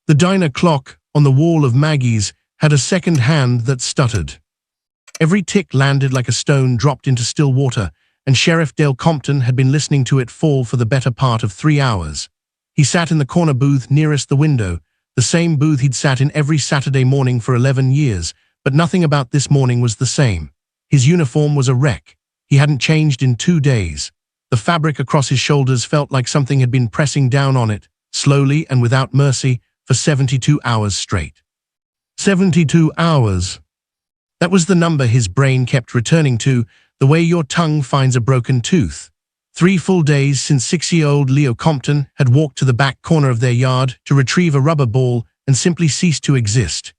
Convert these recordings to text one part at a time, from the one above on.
The diner clock on the wall of Maggie's had a second hand that stuttered. Every tick landed like a stone dropped into still water, and Sheriff Dale Compton had been listening to it fall for the better part of 3 hours. He sat in the corner booth nearest the window, the same booth he'd sat in every Saturday morning for 11 years, but nothing about this morning was the same. His uniform was a wreck. He hadn't changed in 2 days. The fabric across his shoulders felt like something had been pressing down on it, slowly and without mercy, for 72 hours straight. 72 hours. That was the number his brain kept returning to, the way your tongue finds a broken tooth. 3 full days since 6-year-old Leo Compton had walked to the back corner of their yard to retrieve a rubber ball and simply ceased to exist.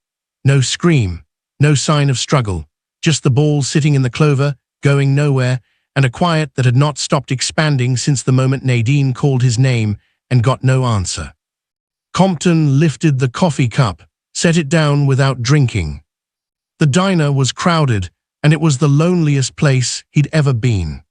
No scream, no sign of struggle, just the ball sitting in the clover, going nowhere, and a quiet that had not stopped expanding since the moment Nadine called his name and got no answer. Compton lifted the coffee cup, set it down without drinking. The diner was crowded, and it was the loneliest place he'd ever been.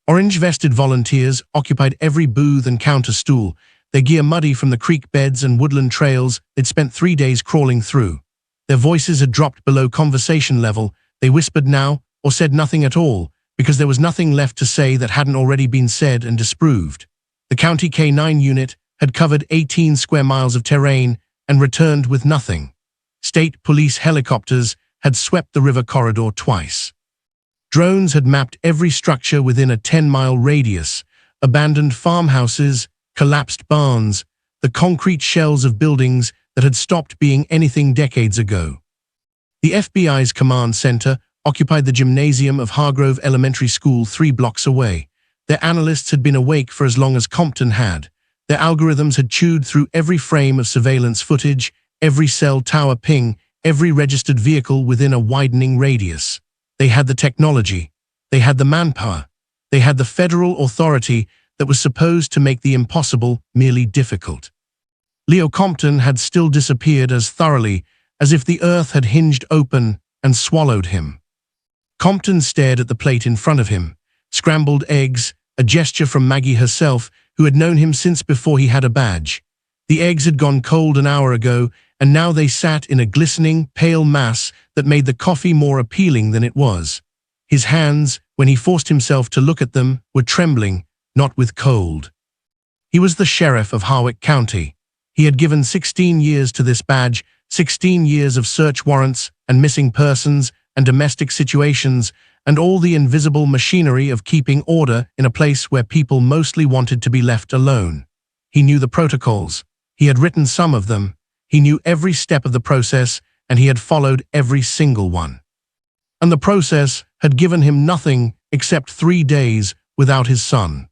Orange-vested volunteers occupied every booth and counter stool, their gear muddy from the creek beds and woodland trails they'd spent 3 days crawling through. Their voices had dropped below conversation level. They whispered now, or said nothing at all, because there was nothing left to say that hadn't already been said and disproved. The County K-9 unit had covered 18 square miles of terrain and returned with nothing. State police helicopters had swept the river corridor twice. Drones had mapped every structure within a 10-mile radius, abandoned farmhouses, collapsed barns, the concrete shells of buildings that had stopped being anything decades ago. The FBI's command center occupied the gymnasium of Hargrove Elementary School 3 blocks away. Their analysts had been awake for as long as Compton had. Their algorithms had chewed through every frame of surveillance footage, every cell tower ping, every registered vehicle within a widening radius. They had the technology. They had the manpower. They had the federal authority that was supposed to make the impossible merely difficult. Leo Compton had still disappeared as thoroughly as if the earth had hinged open and swallowed him. Compton stared at the plate in front of him. Scrambled eggs, a gesture from Maggie herself, who had known him since before he had a badge. The eggs had gone cold an hour ago, and now they sat in a glistening, pale mass that made the coffee more appealing than it was. His hands, when he forced himself to look at them, were trembling, not with cold. He was the sheriff of Harwick County. He had given 16 years to this badge, 16 years of search warrants and missing persons and domestic situations, and all the invisible machinery of keeping order in a place where people mostly wanted to be left alone. He knew the protocols. He had written some of them. He knew every step of the process, and he had followed every single one. And the process had given him nothing except 3 days without his son.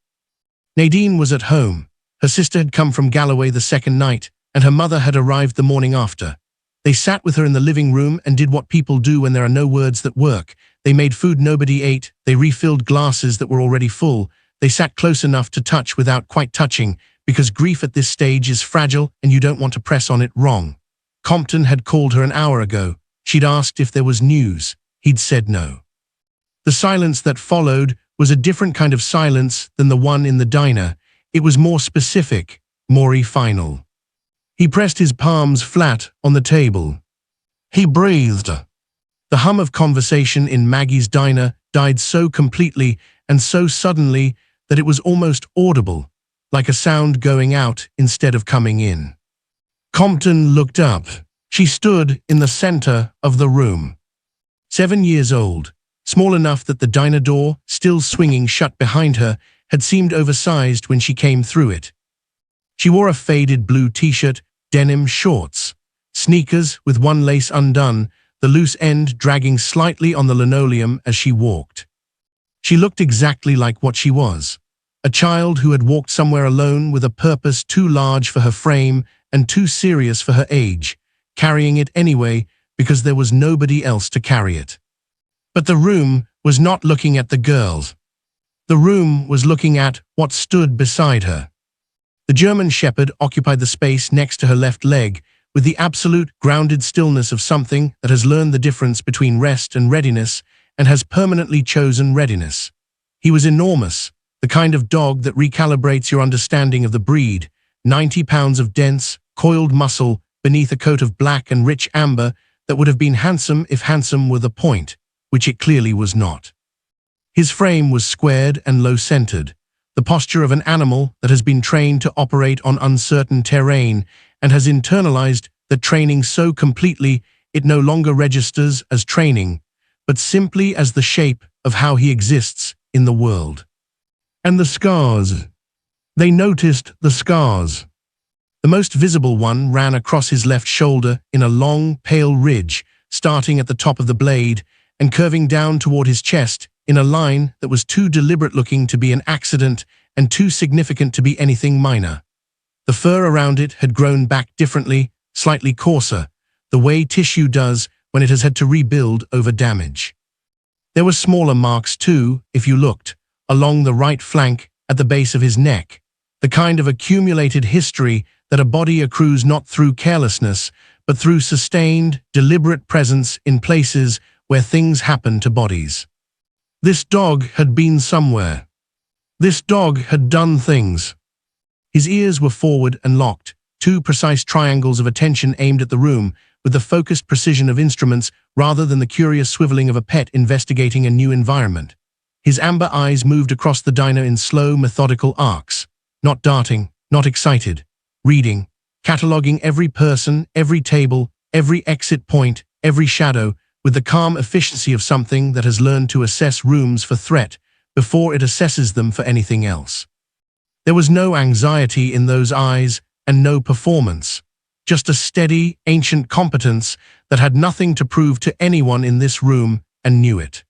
Nadine was at home. Her sister had come from Galloway the second night, and her mother had arrived the morning after. They sat with her in the living room and did what people do when there are no words that work. They made food nobody ate. They refilled glasses that were already full. They sat close enough to touch without quite touching, because grief at this stage is fragile and you don't want to press on it wrong. Compton had called her an hour ago. She'd asked if there was news. He'd said no. The silence that followed was a different kind of silence than the one in the diner. It was more specific, more final. He pressed his palms flat on the table. He breathed. The hum of conversation in Maggie's diner died so completely and so suddenly that it was almost audible, like a sound going out instead of coming in. Compton looked up. She stood in the center of the room. 7 years old, small enough that the diner door, still swinging shut behind her, had seemed oversized when she came through it. She wore a faded blue t-shirt, denim shorts, sneakers with one lace undone, the loose end dragging slightly on the linoleum as she walked. She looked exactly like what she was, a child who had walked somewhere alone with a purpose too large for her frame and too serious for her age, carrying it anyway because there was nobody else to carry it. But the room was not looking at the girl. The room was looking at what stood beside her. The German Shepherd occupied the space next to her left leg with the absolute grounded stillness of something that has learned the difference between rest and readiness and has permanently chosen readiness. He was enormous, the kind of dog that recalibrates your understanding of the breed, 90 pounds of dense, coiled muscle beneath a coat of black and rich amber that would have been handsome if handsome were the point, which it clearly was not. His frame was squared and low-centered, the posture of an animal that has been trained to operate on uncertain terrain and has internalized that training so completely it no longer registers as training, but simply as the shape of how he exists in the world. And the scars. They noticed the scars. The most visible one ran across his left shoulder in a long, pale ridge, starting at the top of the blade and curving down toward his chest in a line that was too deliberate-looking to be an accident and too significant to be anything minor. The fur around it had grown back differently, slightly coarser, the way tissue does when it has had to rebuild over damage. There were smaller marks too, if you looked, along the right flank at the base of his neck, the kind of accumulated history that a body accrues not through carelessness, but through sustained, deliberate presence in places where things happen to bodies. This dog had been somewhere. This dog had done things. His ears were forward and locked, two precise triangles of attention aimed at the room, with the focused precision of instruments rather than the curious swiveling of a pet investigating a new environment. His amber eyes moved across the diner in slow, methodical arcs, not darting, not excited, reading, cataloging every person, every table, every exit point, every shadow, with the calm efficiency of something that has learned to assess rooms for threat before it assesses them for anything else. There was no anxiety in those eyes and no performance, just a steady, ancient competence that had nothing to prove to anyone in this room and knew it.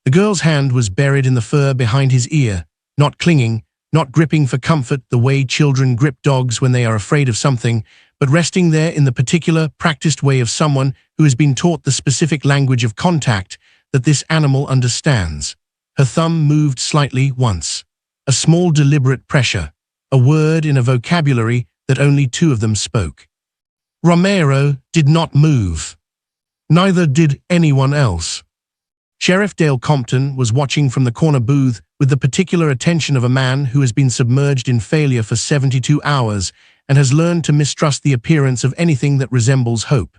The girl's hand was buried in the fur behind his ear, not clinging, not gripping for comfort the way children grip dogs when they are afraid of something, but resting there in the particular, practiced way of someone who has been taught the specific language of contact that this animal understands. Her thumb moved slightly once, a small deliberate pressure, a word in a vocabulary that only two of them spoke. Romero did not move. Neither did anyone else. Sheriff Dale Compton was watching from the corner booth with the particular attention of a man who has been submerged in failure for 72 hours and has learned to mistrust the appearance of anything that resembles hope.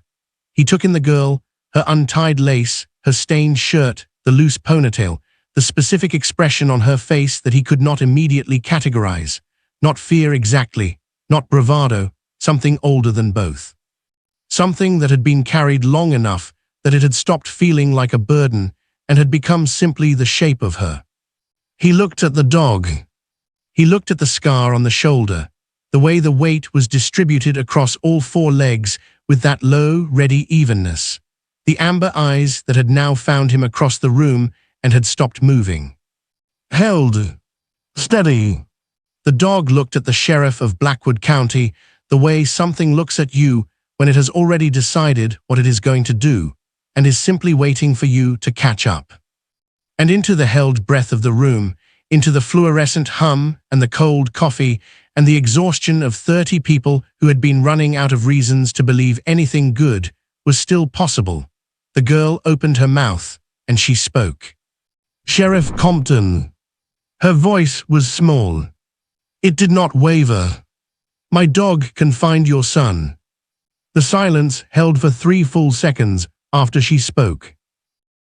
He took in the girl, her untied lace, her stained shirt, the loose ponytail, the specific expression on her face that he could not immediately categorize. Not fear exactly, not bravado, something older than both. Something that had been carried long enough that it had stopped feeling like a burden and had become simply the shape of her. He looked at the dog. He looked at the scar on the shoulder, the way the weight was distributed across all four legs with that low, ready evenness, the amber eyes that had now found him across the room and had stopped moving. Held. Steady. The dog looked at the sheriff of Blackwood County the way something looks at you when it has already decided what it is going to do and is simply waiting for you to catch up. And into the held breath of the room, into the fluorescent hum and the cold coffee and the exhaustion of 30 people who had been running out of reasons to believe anything good was still possible. The girl opened her mouth and she spoke. Sheriff Compton. Her voice was small. It did not waver. My dog can find your son. The silence held for 3 full seconds after she spoke.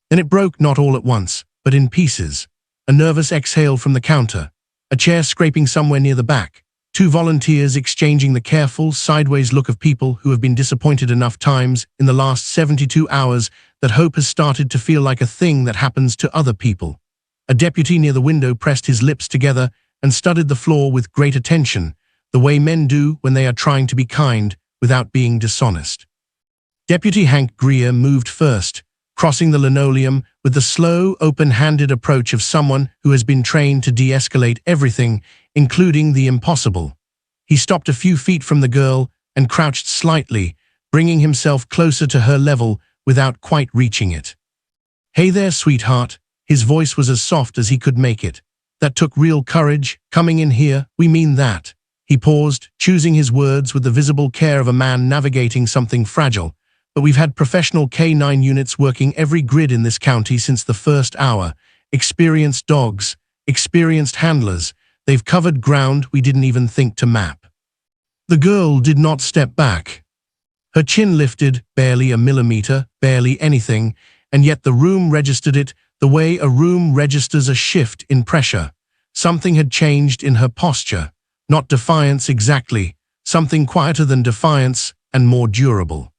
Then it broke not all at once, but in pieces. A nervous exhale from the counter, a chair scraping somewhere near the back, 2 volunteers exchanging the careful, sideways look of people who have been disappointed enough times in the last 72 hours that hope has started to feel like a thing that happens to other people. A deputy near the window pressed his lips together and studied the floor with great attention, the way men do when they are trying to be kind without being dishonest. Deputy Hank Greer moved first, crossing the linoleum with the slow, open-handed approach of someone who has been trained to de-escalate everything, including the impossible. He stopped a few feet from the girl and crouched slightly, bringing himself closer to her level without quite reaching it. Hey there, sweetheart. His voice was as soft as he could make it. That took real courage, coming in here, we mean that. He paused, choosing his words with the visible care of a man navigating something fragile. But we've had professional K-9 units working every grid in this county since the first hour. Experienced dogs, experienced handlers. They've covered ground we didn't even think to map. The girl did not step back. Her chin lifted, barely a millimeter, barely anything, and yet the room registered it the way a room registers a shift in pressure. Something had changed in her posture. Not defiance exactly, something quieter than defiance and more durable.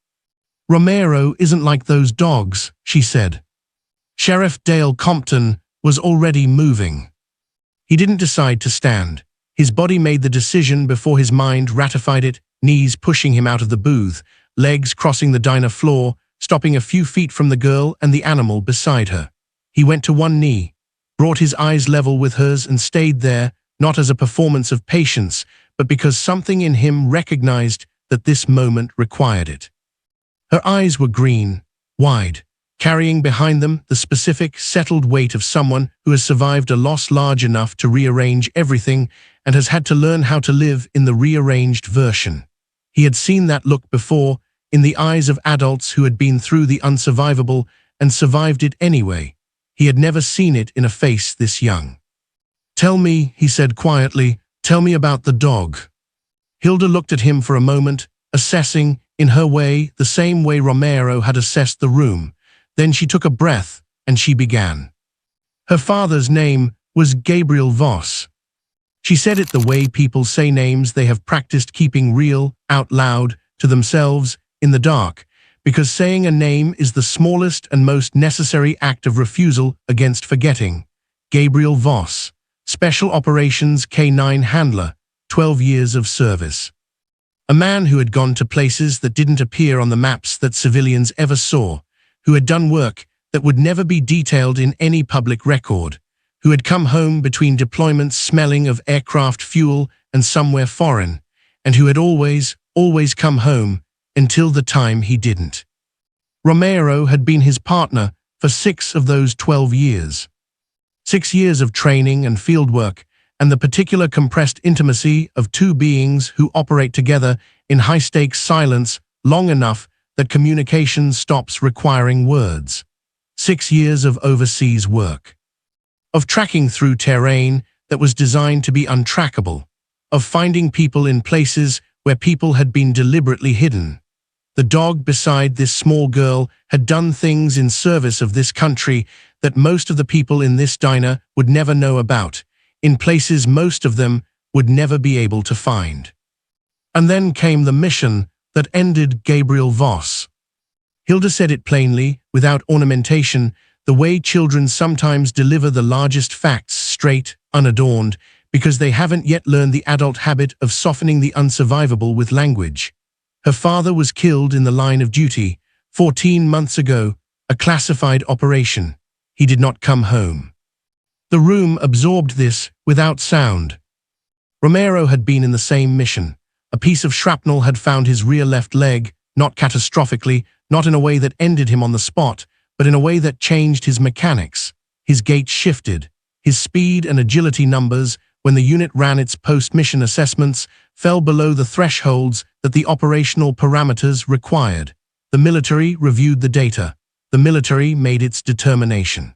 "Romero isn't like those dogs," she said. Sheriff Dale Compton was already moving. He didn't decide to stand. His body made the decision before his mind ratified it, knees pushing him out of the booth, legs crossing the diner floor, stopping a few feet from the girl and the animal beside her. He went to one knee, brought his eyes level with hers and stayed there, not as a performance of patience, but because something in him recognized that this moment required it. Her eyes were green, wide, carrying behind them the specific, settled weight of someone who has survived a loss large enough to rearrange everything and has had to learn how to live in the rearranged version. He had seen that look before, in the eyes of adults who had been through the unsurvivable and survived it anyway. He had never seen it in a face this young. "Tell me," he said quietly, "tell me about the dog." Hilda looked at him for a moment, assessing, in her way, the same way Romero had assessed the room. Then she took a breath, and she began. Her father's name was Gabriel Voss. She said it the way people say names they have practiced keeping real, out loud, to themselves, in the dark, because saying a name is the smallest and most necessary act of refusal against forgetting. Gabriel Voss, Special Operations K-9 handler, 12 years of service. A man who had gone to places that didn't appear on the maps that civilians ever saw, who had done work that would never be detailed in any public record, who had come home between deployments smelling of aircraft fuel and somewhere foreign, and who had always come home until the time he didn't. Romero had been his partner for 6 of those 12 years. 6 years of training and fieldwork, and the particular compressed intimacy of two beings who operate together in high-stakes silence long enough that communication stops requiring words. 6 years of overseas work. Of tracking through terrain that was designed to be untrackable. Of finding people in places where people had been deliberately hidden. The dog beside this small girl had done things in service of this country that most of the people in this diner would never know about, in places most of them would never be able to find. And then came the mission that ended Gabriel Voss. Hilda said it plainly, without ornamentation, the way children sometimes deliver the largest facts straight, unadorned, because they haven't yet learned the adult habit of softening the unsurvivable with language. Her father was killed in the line of duty 14 months ago, a classified operation. He did not come home. The room absorbed this without sound. Romero had been in the same mission. A piece of shrapnel had found his rear left leg, not catastrophically, not in a way that ended him on the spot, but in a way that changed his mechanics. His gait shifted. His speed and agility numbers, when the unit ran its post-mission assessments, fell below the thresholds that the operational parameters required. The military reviewed the data. The military made its determination.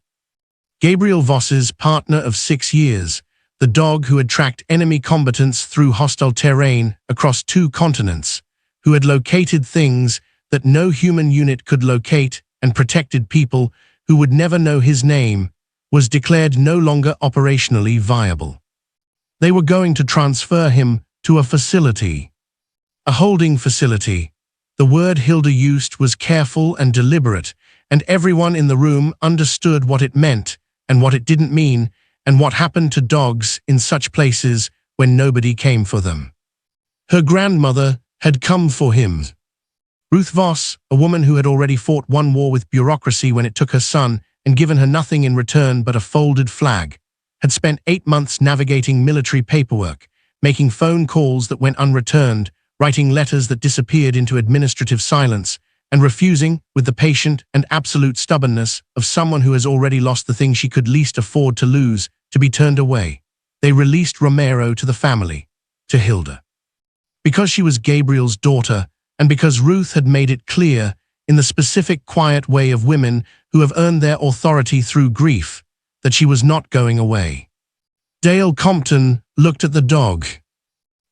Gabriel Voss's partner of 6 years, the dog who had tracked enemy combatants through hostile terrain across 2 continents, who had located things that no human unit could locate and protected people who would never know his name, was declared no longer operationally viable. They were going to transfer him to a facility. A holding facility. The word Hilda used was careful and deliberate, and everyone in the room understood what it meant and what it didn't mean, and what happened to dogs in such places when nobody came for them. Her grandmother had come for him. Ruth Voss, a woman who had already fought one war with bureaucracy when it took her son and given her nothing in return but a folded flag, had spent 8 months navigating military paperwork, making phone calls that went unreturned, writing letters that disappeared into administrative silence, and refusing, with the patient and absolute stubbornness of someone who has already lost the thing she could least afford to lose, to be turned away. They released Romero to the family, to Hilda. Because she was Gabriel's daughter, and because Ruth had made it clear, in the specific quiet way of women who have earned their authority through grief, that she was not going away. Dale Compton looked at the dog.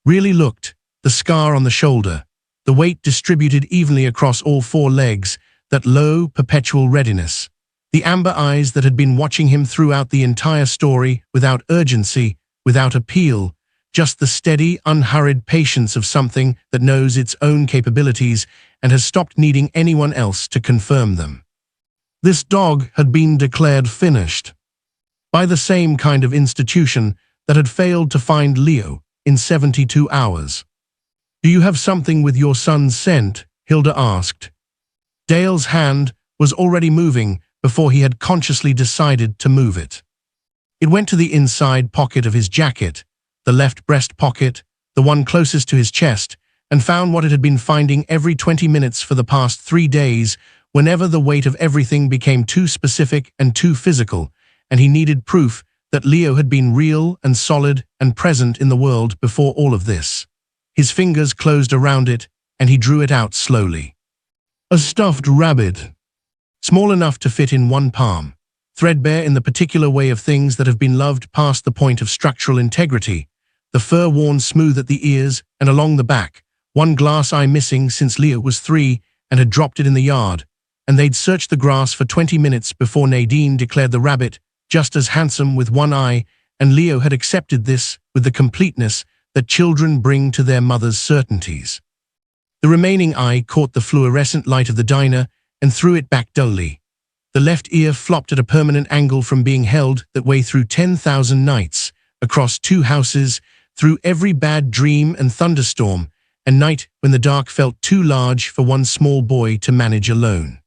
Really looked, the scar on the shoulder, the weight distributed evenly across all four legs, that low, perpetual readiness. The amber eyes that had been watching him throughout the entire story, without urgency, without appeal, just the steady, unhurried patience of something that knows its own capabilities and has stopped needing anyone else to confirm them. This dog had been declared finished by the same kind of institution that had failed to find Leo in 72 hours. "Do you have something with your son's scent?" Hilda asked. Dale's hand was already moving before he had consciously decided to move it. It went to the inside pocket of his jacket, the left breast pocket, the one closest to his chest, and found what it had been finding every 20 minutes for the past 3 days, whenever the weight of everything became too specific and too physical, and he needed proof that Leo had been real and solid and present in the world before all of this. His fingers closed around it, and he drew it out slowly. A stuffed rabbit, small enough to fit in one palm, threadbare in the particular way of things that have been loved past the point of structural integrity, the fur worn smooth at the ears and along the back, one glass eye missing since Leo was 3 and had dropped it in the yard, and they'd searched the grass for 20 minutes before Nadine declared the rabbit just as handsome with one eye, and Leo had accepted this with the completeness that children bring to their mother's certainties. The remaining eye caught the fluorescent light of the diner and threw it back dully. The left ear flopped at a permanent angle from being held that way through 10,000 nights, across 2 houses, through every bad dream and thunderstorm, and night when the dark felt too large for one small boy to manage alone.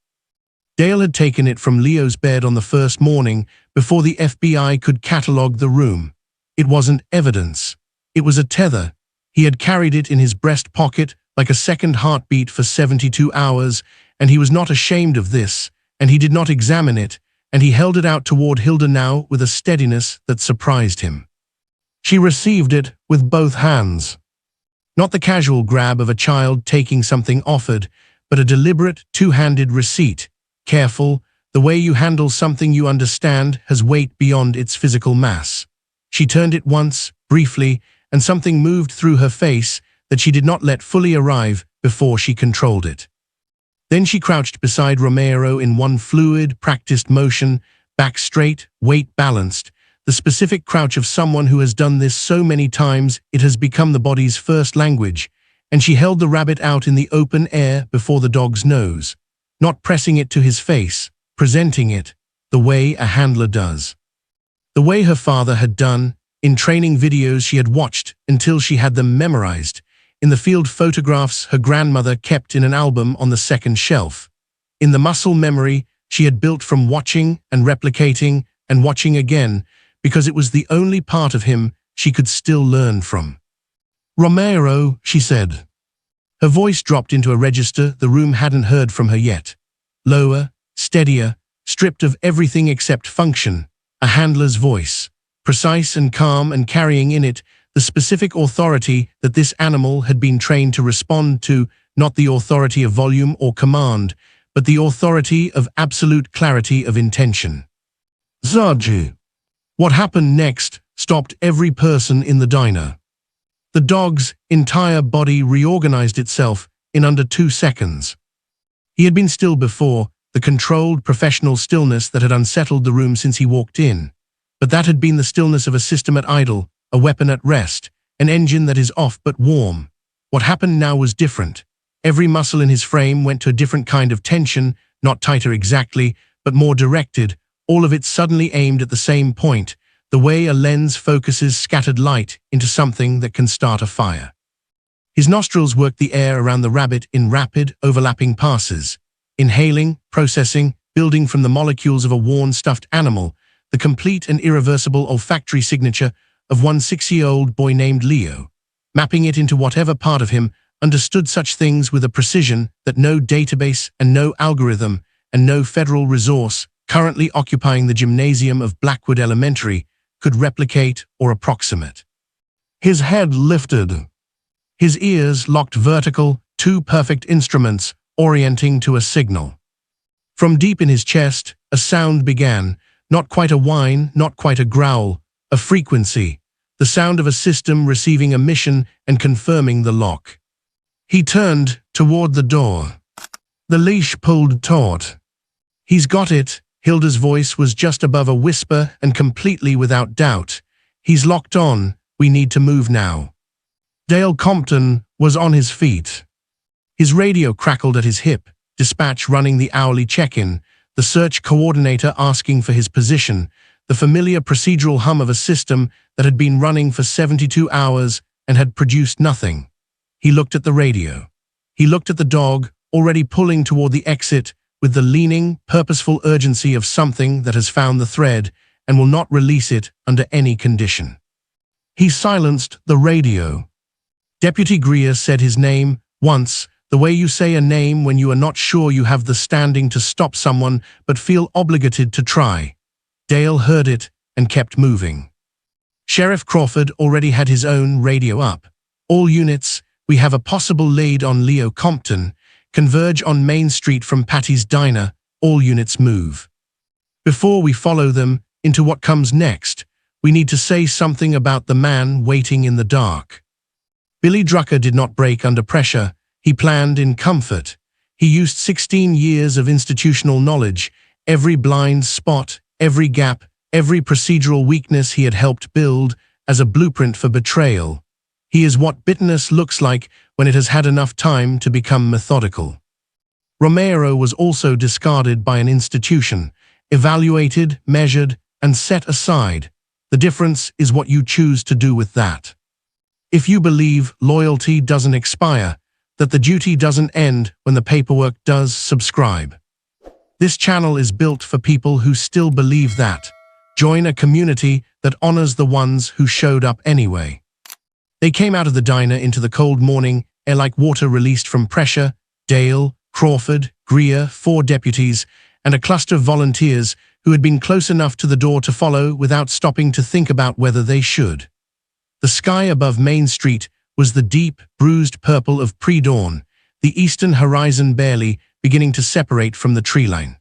Dale had taken it from Leo's bed on the first morning before the FBI could catalogue the room. It wasn't evidence. It was a tether. He had carried it in his breast pocket like a second heartbeat for 72 hours, and he was not ashamed of this, and he did not examine it, and he held it out toward Hilda now with a steadiness that surprised him. She received it with both hands. Not the casual grab of a child taking something offered, but a deliberate, two-handed receipt. Careful, the way you handle something you understand has weight beyond its physical mass. She turned it once, briefly, and something moved through her face that she did not let fully arrive before she controlled it. Then she crouched beside Romero in one fluid, practiced motion, back straight, weight balanced, the specific crouch of someone who has done this so many times it has become the body's first language, and she held the rabbit out in the open air before the dog's nose, not pressing it to his face, presenting it the way a handler does. The way her father had done, in training videos she had watched until she had them memorized, in the field photographs her grandmother kept in an album on the second shelf, in the muscle memory she had built from watching and replicating and watching again, because it was the only part of him she could still learn from. "Romero," she said. Her voice dropped into a register the room hadn't heard from her yet. Lower, steadier, stripped of everything except function, a handler's voice, precise and calm and carrying in it the specific authority that this animal had been trained to respond to, not the authority of volume or command, but the authority of absolute clarity of intention. "Zaji." What happened next stopped every person in the diner. The dog's entire body reorganized itself in under 2 seconds. He had been still before, the controlled, professional stillness that had unsettled the room since he walked in. But that had been the stillness of a system at idle, a weapon at rest, an engine that is off but warm. What happened now was different. Every muscle in his frame went to a different kind of tension, not tighter exactly, but more directed, all of it suddenly aimed at the same point, the way a lens focuses scattered light into something that can start a fire. His nostrils worked the air around the rabbit in rapid, overlapping passes, inhaling, processing, building from the molecules of a worn, stuffed animal, the complete and irreversible olfactory signature of one 6-year-old boy named Leo, mapping it into whatever part of him understood such things with a precision that no database and no algorithm and no federal resource currently occupying the gymnasium of Blackwood Elementary could replicate or approximate. His head lifted. His ears locked vertical, 2 perfect instruments orienting to a signal. From deep in his chest, a sound began, not quite a whine, not quite a growl, a frequency, the sound of a system receiving a mission and confirming the lock. He turned toward the door. The leash pulled taut. "He's got it." Hilda's voice was just above a whisper and completely without doubt. "He's locked on. We need to move now." Dale Compton was on his feet. His radio crackled at his hip, dispatch running the hourly check-in, the search coordinator asking for his position, the familiar procedural hum of a system that had been running for 72 hours and had produced nothing. He looked at the radio. He looked at the dog, already pulling toward the exit with the leaning, purposeful urgency of something that has found the thread and will not release it under any condition. He silenced the radio. Deputy Greer said his name once, the way you say a name when you are not sure you have the standing to stop someone but feel obligated to try. Dale heard it and kept moving. Sheriff Crawford already had his own radio up. "All units, we have a possible lead on Leo Compton. Converge on Main Street from Patty's Diner. All units move." Before we follow them into what comes next, we need to say something about the man waiting in the dark. Billy Drucker did not break under pressure. He planned in comfort. He used 16 years of institutional knowledge, every blind spot, every gap, every procedural weakness he had helped build as a blueprint for betrayal. He is what bitterness looks like when it has had enough time to become methodical. Romero was also discarded by an institution, evaluated, measured, and set aside. The difference is what you choose to do with that. If you believe loyalty doesn't expire, that the duty doesn't end when the paperwork does, subscribe. This channel is built for people who still believe that. Join a community that honors the ones who showed up anyway. They came out of the diner into the cold morning, air like water released from pressure. Dale, Crawford, Greer, 4 deputies, and a cluster of volunteers who had been close enough to the door to follow without stopping to think about whether they should. The sky above Main Street was the deep, bruised purple of pre-dawn, the eastern horizon barely beginning to separate from the tree line.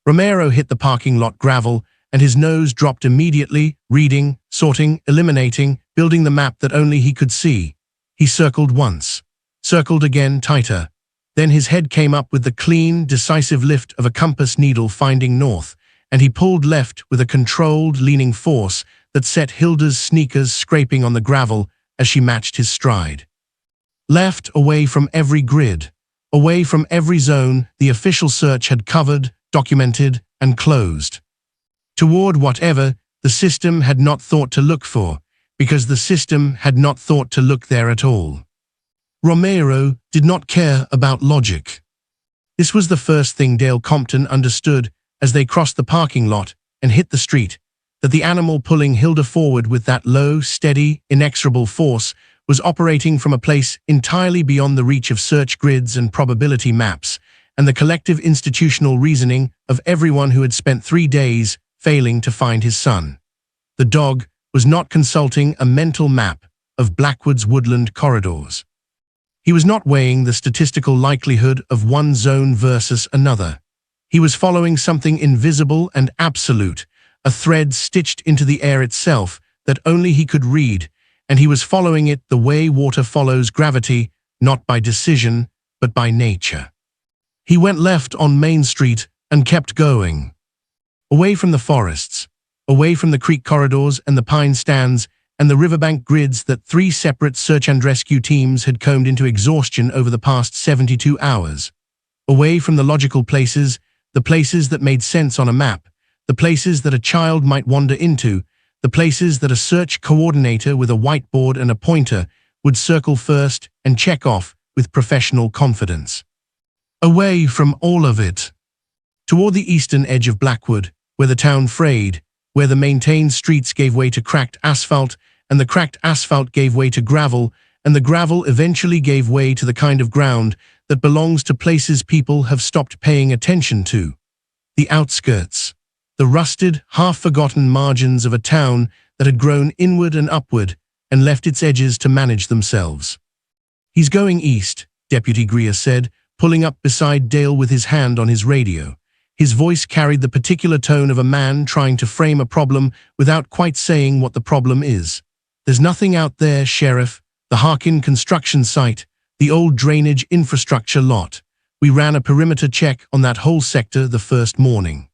Romero hit the parking lot gravel, and his nose dropped immediately, reading, sorting, eliminating, building the map that only he could see. He circled once, circled again tighter. Then his head came up with the clean, decisive lift of a compass needle finding north, and he pulled left with a controlled, leaning force that set Hilda's sneakers scraping on the gravel as she matched his stride. Left, away from every grid, away from every zone the official search had covered, documented, and closed. Toward whatever the system had not thought to look for, because the system had not thought to look there at all. Romero did not care about logic. This was the first thing Dale Compton understood as they crossed the parking lot and hit the street, that the animal pulling Hilda forward with that low, steady, inexorable force was operating from a place entirely beyond the reach of search grids and probability maps, and the collective institutional reasoning of everyone who had spent 3 days failing to find his son. The dog was not consulting a mental map of Blackwood's woodland corridors. He was not weighing the statistical likelihood of one zone versus another. He was following something invisible and absolute, a thread stitched into the air itself that only he could read, and he was following it the way water follows gravity, not by decision, but by nature. He went left on Main Street and kept going. Away from the forests, away from the creek corridors and the pine stands and the riverbank grids that 3 separate search and rescue teams had combed into exhaustion over the past 72 hours. Away from the logical places, the places that made sense on a map, the places that a child might wander into, the places that a search coordinator with a whiteboard and a pointer would circle first and check off with professional confidence. Away from all of it. Toward the eastern edge of Blackwood, where the town frayed, where the maintained streets gave way to cracked asphalt, and the cracked asphalt gave way to gravel, and the gravel eventually gave way to the kind of ground that belongs to places people have stopped paying attention to. The outskirts. The rusted, half-forgotten margins of a town that had grown inward and upward and left its edges to manage themselves. "He's going east," Deputy Greer said, pulling up beside Dale with his hand on his radio. His voice carried the particular tone of a man trying to frame a problem without quite saying what the problem is. "There's nothing out there, Sheriff. The Harkin construction site, The old drainage infrastructure lot. We ran a perimeter check on that whole sector the first morning.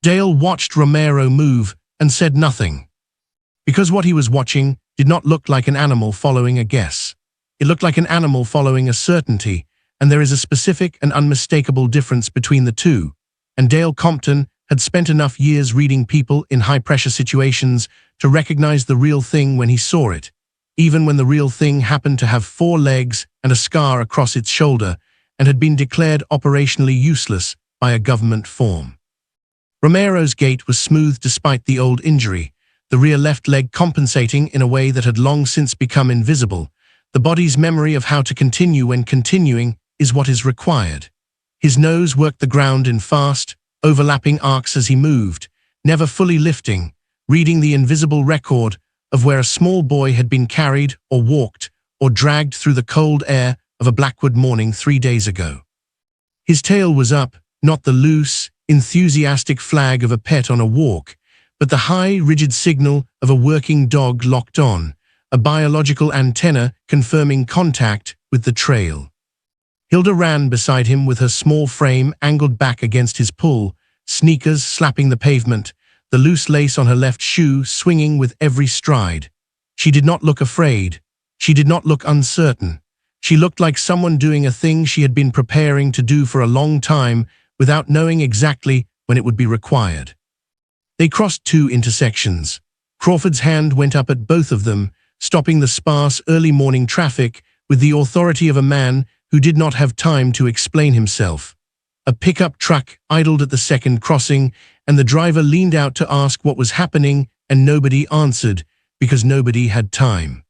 Dale watched Romero move and said nothing. Because what he was watching did not look like an animal following a guess. It looked like an animal following a certainty, and there is a specific and unmistakable difference between the two, and Dale Compton had spent enough years reading people in high-pressure situations to recognize the real thing when he saw it, even when the real thing happened to have 4 legs and a scar across its shoulder and had been declared operationally useless by a government form. Romero's gait was smooth despite the old injury, the rear left leg compensating in a way that had long since become invisible. The body's memory of how to continue when continuing is what is required. His nose worked the ground in fast, overlapping arcs as he moved, never fully lifting, reading the invisible record of where a small boy had been carried or walked or dragged through the cold air of a Blackwood morning 3 days ago. His tail was up, not the loose, enthusiastic flag of a pet on a walk, but the high, rigid signal of a working dog locked on, a biological antenna confirming contact with the trail. Hilda ran beside him with her small frame angled back against his pull, sneakers slapping the pavement, the loose lace on her left shoe swinging with every stride. She did not look afraid. She did not look uncertain. She looked like someone doing a thing she had been preparing to do for a long time without knowing exactly when it would be required. They crossed 2 intersections. Crawford's hand went up at both of them, stopping the sparse early morning traffic with the authority of a man who did not have time to explain himself. A pickup truck idled at the second crossing, and the driver leaned out to ask what was happening, and nobody answered, because nobody had time.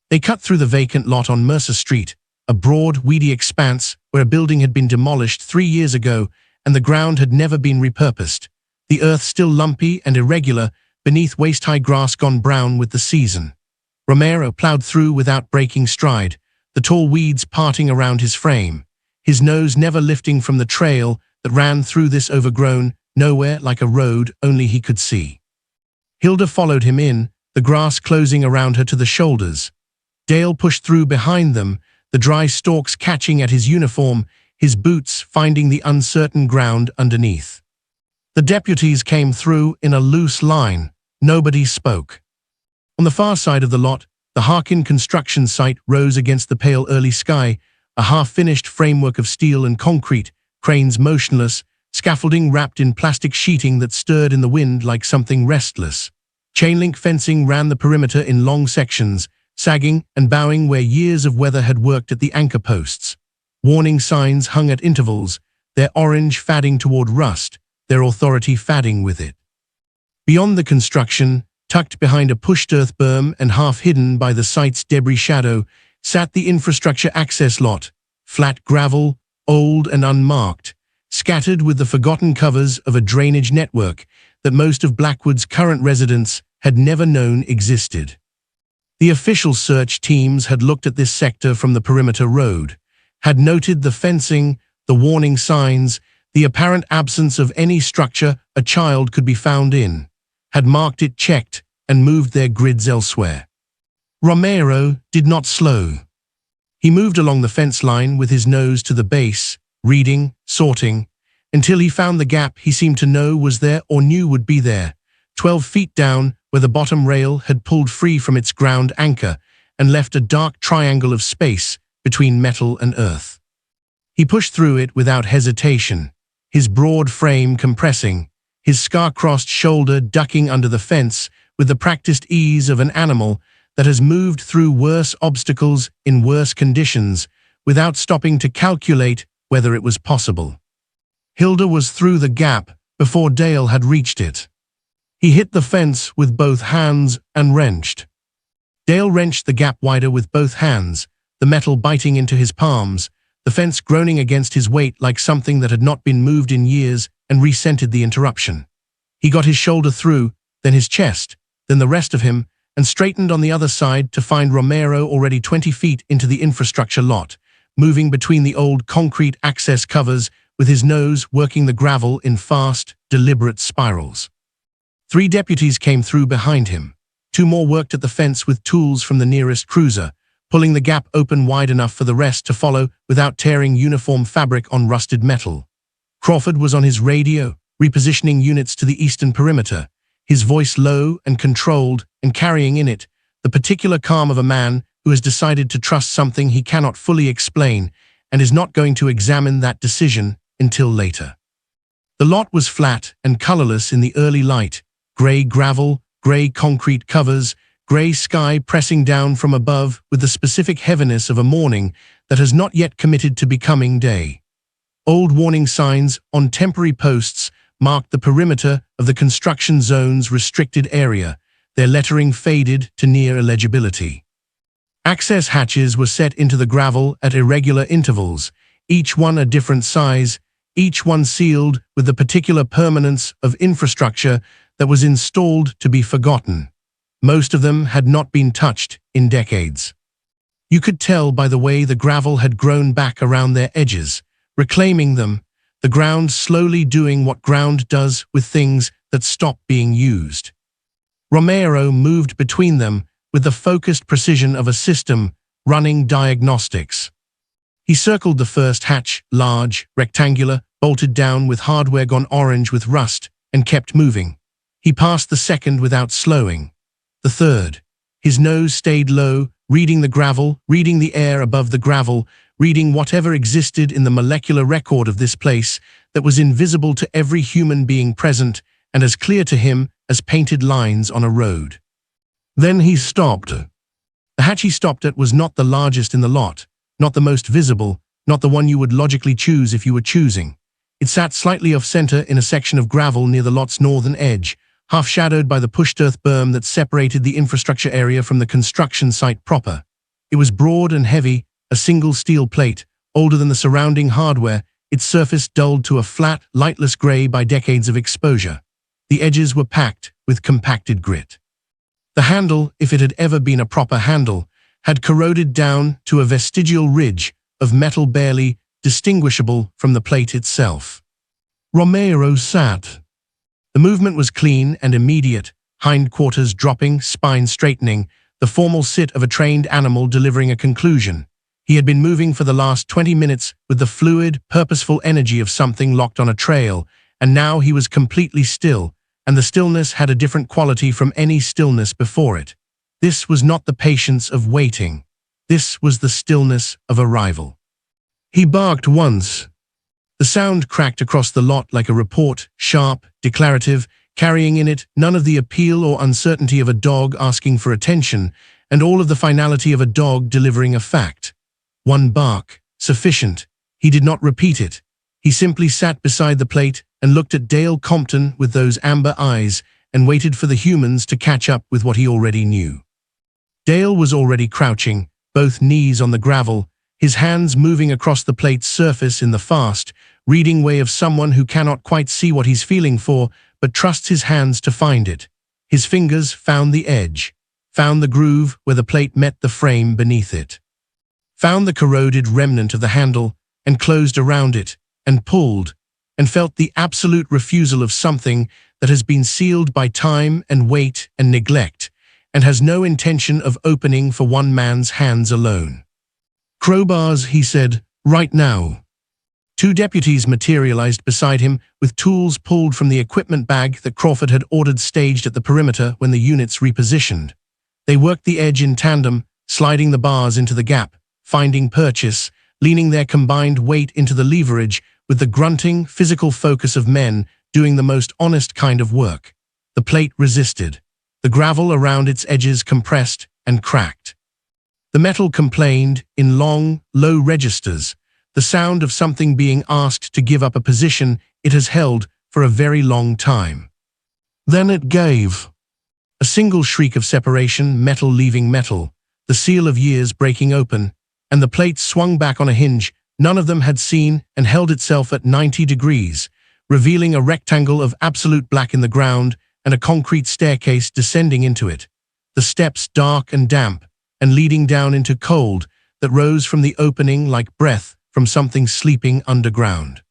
They cut through the vacant lot on Mercer Street, a broad, weedy expanse where a building had been demolished 3 years ago and the ground had never been repurposed, the earth still lumpy and irregular beneath waist-high grass gone brown with the season. Romero plowed through without breaking stride, the tall weeds parting around his frame, his nose never lifting from the trail that ran through this overgrown, nowhere like a road only he could see. Hilda followed him in, the grass closing around her to the shoulders. Dale pushed through behind them, the dry stalks catching at his uniform, his boots finding the uncertain ground underneath. The deputies came through in a loose line. Nobody spoke. On the far side of the lot, the Harkin construction site rose against the pale early sky, a half-finished framework of steel and concrete, cranes motionless, scaffolding wrapped in plastic sheeting that stirred in the wind like something restless. Chain-link fencing ran the perimeter in long sections, sagging and bowing where years of weather had worked at the anchor posts. Warning signs hung at intervals, their orange fading toward rust, their authority fading with it. Beyond the construction, tucked behind a pushed earth berm and half hidden by the site's debris shadow, sat the infrastructure access lot, flat gravel, old and unmarked, scattered with the forgotten covers of a drainage network that most of Blackwood's current residents had never known existed. The official search teams had looked at this sector from the perimeter road, had noted the fencing, the warning signs, the apparent absence of any structure a child could be found in, had marked it checked and moved their grids elsewhere. Romero did not slow. He moved along the fence line with his nose to the base, reading, sorting, until he found the gap he seemed to know was there or knew would be there, 12 feet down where the bottom rail had pulled free from its ground anchor and left a dark triangle of space between metal and earth. He pushed through it without hesitation, his broad frame compressing, his scar-crossed shoulder ducking under the fence with the practiced ease of an animal that has moved through worse obstacles in worse conditions without stopping to calculate whether it was possible. Hilda was through the gap before Dale had reached it. He hit the fence with both hands and wrenched. Dale wrenched the gap wider with both hands, the metal biting into his palms, the fence groaning against his weight like something that had not been moved in years, and resented the interruption. He got his shoulder through, then his chest, then the rest of him, and straightened on the other side to find Romero already 20 feet into the infrastructure lot, moving between the old concrete access covers with his nose working the gravel in fast, deliberate spirals. 3 deputies came through behind him. 2 more worked at the fence with tools from the nearest cruiser, pulling the gap open wide enough for the rest to follow without tearing uniform fabric on rusted metal. Crawford was on his radio, repositioning units to the eastern perimeter, his voice low and controlled and carrying in it the particular calm of a man who has decided to trust something he cannot fully explain and is not going to examine that decision until later. The lot was flat and colorless in the early light, gray gravel, gray concrete covers, gray sky pressing down from above with the specific heaviness of a morning that has not yet committed to becoming day. Old warning signs on temporary posts marked the perimeter of the construction zone's restricted area, their lettering faded to near illegibility. Access hatches were set into the gravel at irregular intervals, each one a different size, each one sealed with the particular permanence of infrastructure that was installed to be forgotten. Most of them had not been touched in decades. You could tell by the way the gravel had grown back around their edges, reclaiming them, the ground slowly doing what ground does with things that stop being used. Romero moved between them with the focused precision of a system running diagnostics. He circled the first hatch, large, rectangular, bolted down with hardware gone orange with rust, and kept moving. He passed the second without slowing. The third. His nose stayed low, reading the gravel, reading the air above the gravel, reading whatever existed in the molecular record of this place that was invisible to every human being present and as clear to him as painted lines on a road. Then he stopped. The hatch he stopped at was not the largest in the lot, not the most visible, not the one you would logically choose if you were choosing. It sat slightly off-center in a section of gravel near the lot's northern edge, half-shadowed by the pushed earth berm that separated the infrastructure area from the construction site proper. It was broad and heavy, a single steel plate, older than the surrounding hardware, its surface dulled to a flat, lightless gray by decades of exposure. The edges were packed with compacted grit. The handle, if it had ever been a proper handle, had corroded down to a vestigial ridge of metal barely distinguishable from the plate itself. Romero sat. The movement was clean and immediate, hindquarters dropping, spine straightening, the formal sit of a trained animal delivering a conclusion. He had been moving for the last 20 minutes with the fluid, purposeful energy of something locked on a trail, and now he was completely still, and the stillness had a different quality from any stillness before it. This was not the patience of waiting. This was the stillness of arrival. He barked once. The sound cracked across the lot like a report, sharp, declarative, carrying in it none of the appeal or uncertainty of a dog asking for attention, and all of the finality of a dog delivering a fact. One bark, sufficient. He did not repeat it. He simply sat beside the plate and looked at Dale Compton with those amber eyes and waited for the humans to catch up with what he already knew. Dale was already crouching, both knees on the gravel, his hands moving across the plate's surface in the fast, reading way of someone who cannot quite see what he's feeling for, but trusts his hands to find it. His fingers found the edge, found the groove where the plate met the frame beneath it, found the corroded remnant of the handle, and closed around it, and pulled, and felt the absolute refusal of something that has been sealed by time and weight and neglect, and has no intention of opening for one man's hands alone. "Crowbars," he said, "right now." Two deputies materialized beside him with tools pulled from the equipment bag that Crawford had ordered staged at the perimeter when the units repositioned. They worked the edge in tandem, sliding the bars into the gap, finding purchase, leaning their combined weight into the leverage with the grunting, physical focus of men doing the most honest kind of work. The plate resisted. The gravel around its edges compressed and cracked. The metal complained in long, low registers, the sound of something being asked to give up a position it has held for a very long time. Then it gave. A single shriek of separation, metal leaving metal, the seal of years breaking open, and the plate swung back on a hinge none of them had seen and held itself at 90 degrees, revealing a rectangle of absolute black in the ground and a concrete staircase descending into it, the steps dark and damp, and leading down into cold that rose from the opening like breath from something sleeping underground.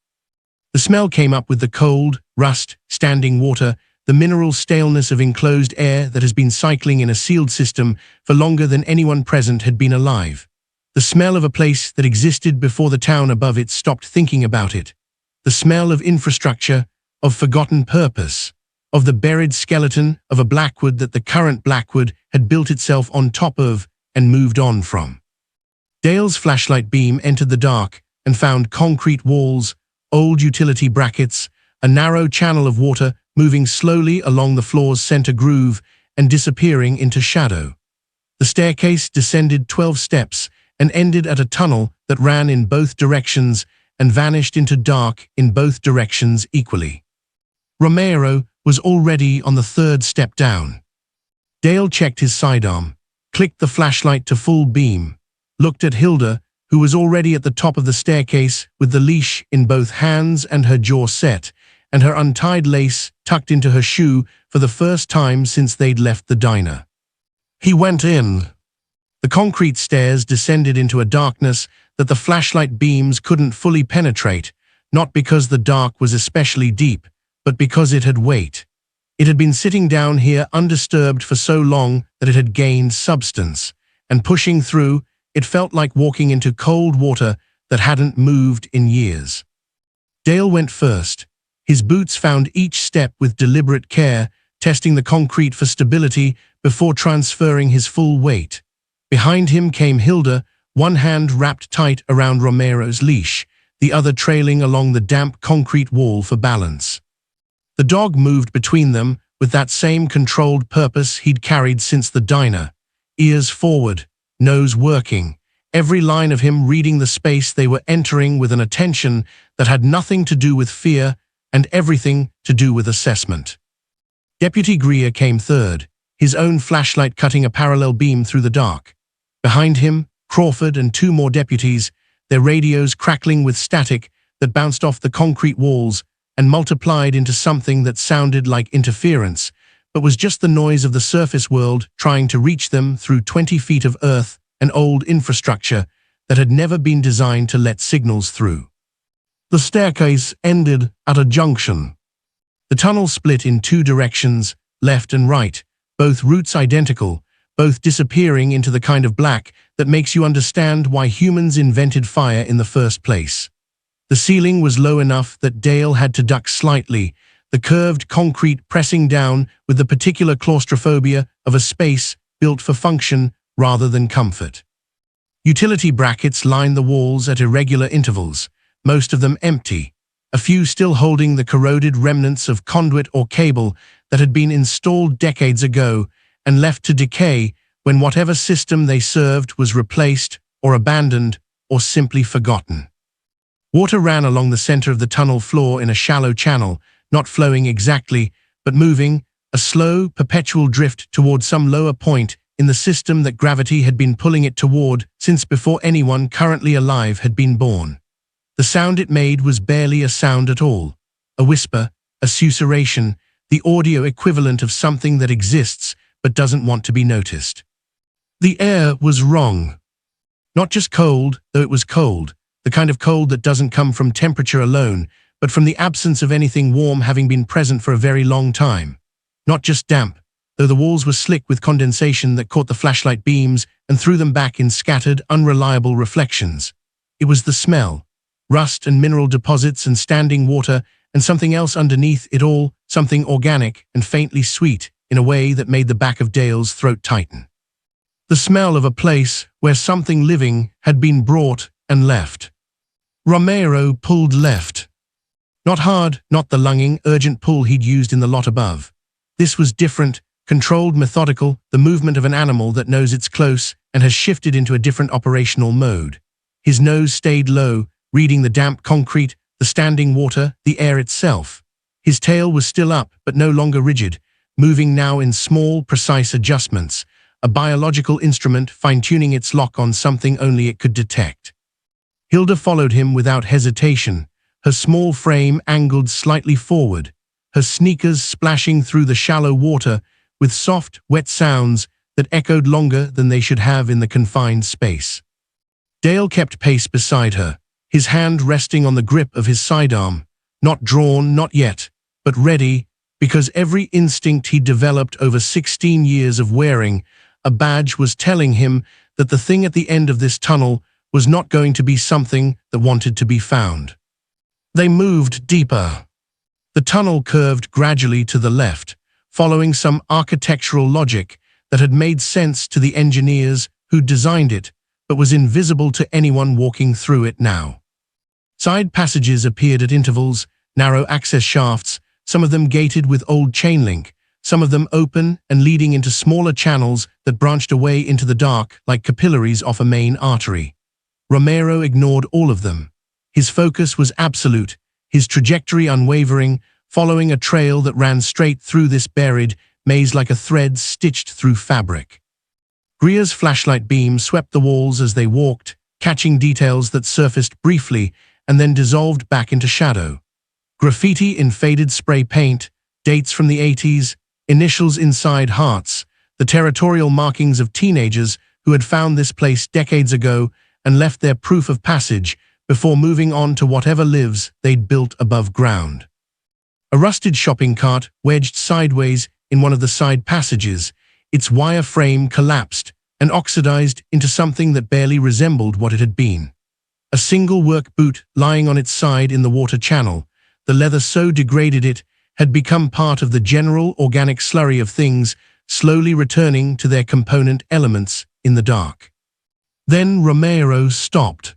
The smell came up with the cold, rust, standing water the mineral staleness of enclosed air that has been cycling in a sealed system for longer than anyone present had been alive. The smell of a place that existed before the town above it stopped thinking about it. The smell of infrastructure, of forgotten purpose, of the buried skeleton of a Blackwood that the current Blackwood had built itself on top of and moved on from. Dale's flashlight beam entered the dark and found concrete walls, old utility brackets, a narrow channel of water moving slowly along the floor's center groove and disappearing into shadow. The staircase descended 12 steps and ended at a tunnel that ran in both directions and vanished into dark in both directions equally. Romero was already on the third step down. Dale checked his sidearm, clicked the flashlight to full beam, looked at Hilda, who was already at the top of the staircase with the leash in both hands and her jaw set, and her untied lace tucked into her shoe for the first time since they'd left the diner. He went in. The concrete stairs descended into a darkness that the flashlight beams couldn't fully penetrate, not because the dark was especially deep, but because it had weight. It had been sitting down here undisturbed for so long that it had gained substance, and pushing through, it felt like walking into cold water that hadn't moved in years. Dale went first. His boots found each step with deliberate care, testing the concrete for stability before transferring his full weight. Behind him came Hilda, one hand wrapped tight around Romero's leash, the other trailing along the damp concrete wall for balance. The dog moved between them with that same controlled purpose he'd carried since the diner, ears forward, nose working, every line of him reading the space they were entering with an attention that had nothing to do with fear and everything to do with assessment. Deputy Greer came third, his own flashlight cutting a parallel beam through the dark. Behind him, Crawford and two more deputies, their radios crackling with static that bounced off the concrete walls and multiplied into something that sounded like interference, but was just the noise of the surface world trying to reach them through 20 feet of earth and old infrastructure that had never been designed to let signals through. The staircase ended at a junction. The tunnel split in two directions, left and right, both routes identical, both disappearing into the kind of black that makes you understand why humans invented fire in the first place. The ceiling was low enough that Dale had to duck slightly, the curved concrete pressing down with the particular claustrophobia of a space built for function rather than comfort. Utility brackets lined the walls at irregular intervals, most of them empty, a few still holding the corroded remnants of conduit or cable that had been installed decades ago and left to decay when whatever system they served was replaced or abandoned or simply forgotten. Water ran along the center of the tunnel floor in a shallow channel, not flowing exactly, but moving, a slow, perpetual drift toward some lower point in the system that gravity had been pulling it toward since before anyone currently alive had been born. The sound it made was barely a sound at all, a whisper, a susurration, the audio equivalent of something that exists but doesn't want to be noticed. The air was wrong. Not just cold, though it was cold, the kind of cold that doesn't come from temperature alone, but from the absence of anything warm having been present for a very long time. Not just damp, though the walls were slick with condensation that caught the flashlight beams and threw them back in scattered, unreliable reflections. It was the smell, rust and mineral deposits and standing water and something else underneath it all, something organic and faintly sweet in a way that made the back of Dale's throat tighten. The smell of a place where something living had been brought and left. Romero pulled left. Not hard, not the lunging, urgent pull he'd used in the lot above. This was different, controlled, methodical, the movement of an animal that knows it's close and has shifted into a different operational mode. His nose stayed low, reading the damp concrete, the standing water, the air itself. His tail was still up, but no longer rigid, moving now in small, precise adjustments, a biological instrument fine-tuning its lock on something only it could detect. Hilda followed him without hesitation, her small frame angled slightly forward, her sneakers splashing through the shallow water with soft, wet sounds that echoed longer than they should have in the confined space. Dale kept pace beside her, his hand resting on the grip of his sidearm, not drawn, not yet, but ready, because every instinct he developed over 16 years of wearing a badge was telling him that the thing at the end of this tunnel was not going to be something that wanted to be found. They moved deeper. The tunnel curved gradually to the left, following some architectural logic that had made sense to the engineers who designed it, but was invisible to anyone walking through it now. Side passages appeared at intervals, narrow access shafts, some of them gated with old chain link, some of them open and leading into smaller channels that branched away into the dark like capillaries off a main artery. Romero ignored all of them. His focus was absolute, his trajectory unwavering, following a trail that ran straight through this buried maze like a thread stitched through fabric. Greer's flashlight beam swept the walls as they walked, catching details that surfaced briefly and then dissolved back into shadow. Graffiti in faded spray paint, dates from the 80s, initials inside hearts, the territorial markings of teenagers who had found this place decades ago and left their proof of passage before moving on to whatever lives they'd built above ground. A rusted shopping cart wedged sideways in one of the side passages, its wire frame collapsed and oxidized into something that barely resembled what it had been. A single work boot lying on its side in the water channel, the leather so degraded it had become part of the general organic slurry of things slowly returning to their component elements in the dark. Then Romero stopped.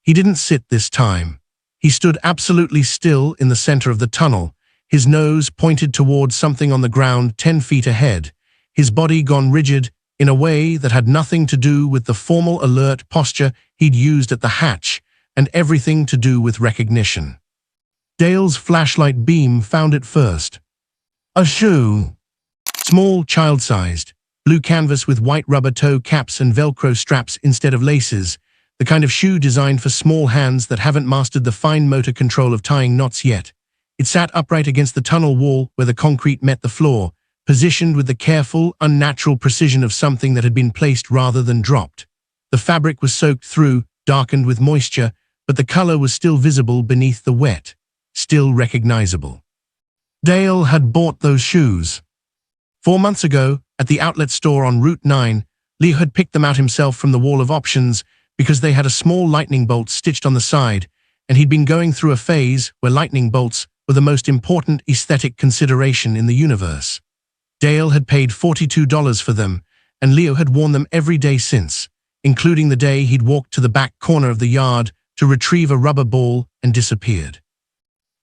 He didn't sit this time. He stood absolutely still in the center of the tunnel, his nose pointed towards something on the ground 10 feet ahead, his body gone rigid in a way that had nothing to do with the formal alert posture he'd used at the hatch and everything to do with recognition. Dale's flashlight beam found it first. A shoe. Small, child-sized, blue canvas with white rubber toe caps and Velcro straps instead of laces, the kind of shoe designed for small hands that haven't mastered the fine motor control of tying knots yet. It sat upright against the tunnel wall where the concrete met the floor, positioned with the careful, unnatural precision of something that had been placed rather than dropped. The fabric was soaked through, darkened with moisture, but the color was still visible beneath the wet, still recognizable. Dale had bought those shoes. 4 months ago, at the outlet store on Route 9, Leo had picked them out himself from the wall of options because they had a small lightning bolt stitched on the side, and he'd been going through a phase where lightning bolts were the most important aesthetic consideration in the universe. Dale had paid $42 for them, and Leo had worn them every day since, including the day he'd walked to the back corner of the yard to retrieve a rubber ball and disappeared.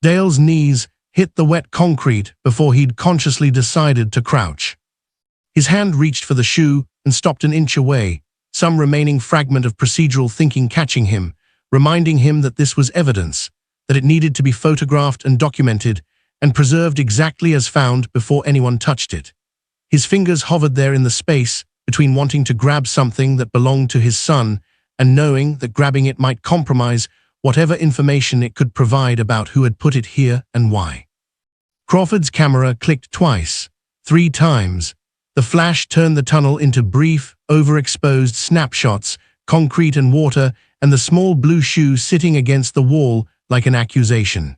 Dale's knees hit the wet concrete before he'd consciously decided to crouch. His hand reached for the shoe and stopped an inch away, some remaining fragment of procedural thinking catching him, reminding him that this was evidence, that it needed to be photographed and documented and preserved exactly as found before anyone touched it. His fingers hovered there in the space between wanting to grab something that belonged to his son and knowing that grabbing it might compromise whatever information it could provide about who had put it here and why. Crawford's camera clicked twice, 3 times. The flash turned the tunnel into brief, overexposed snapshots, concrete and water, and the small blue shoe sitting against the wall like an accusation.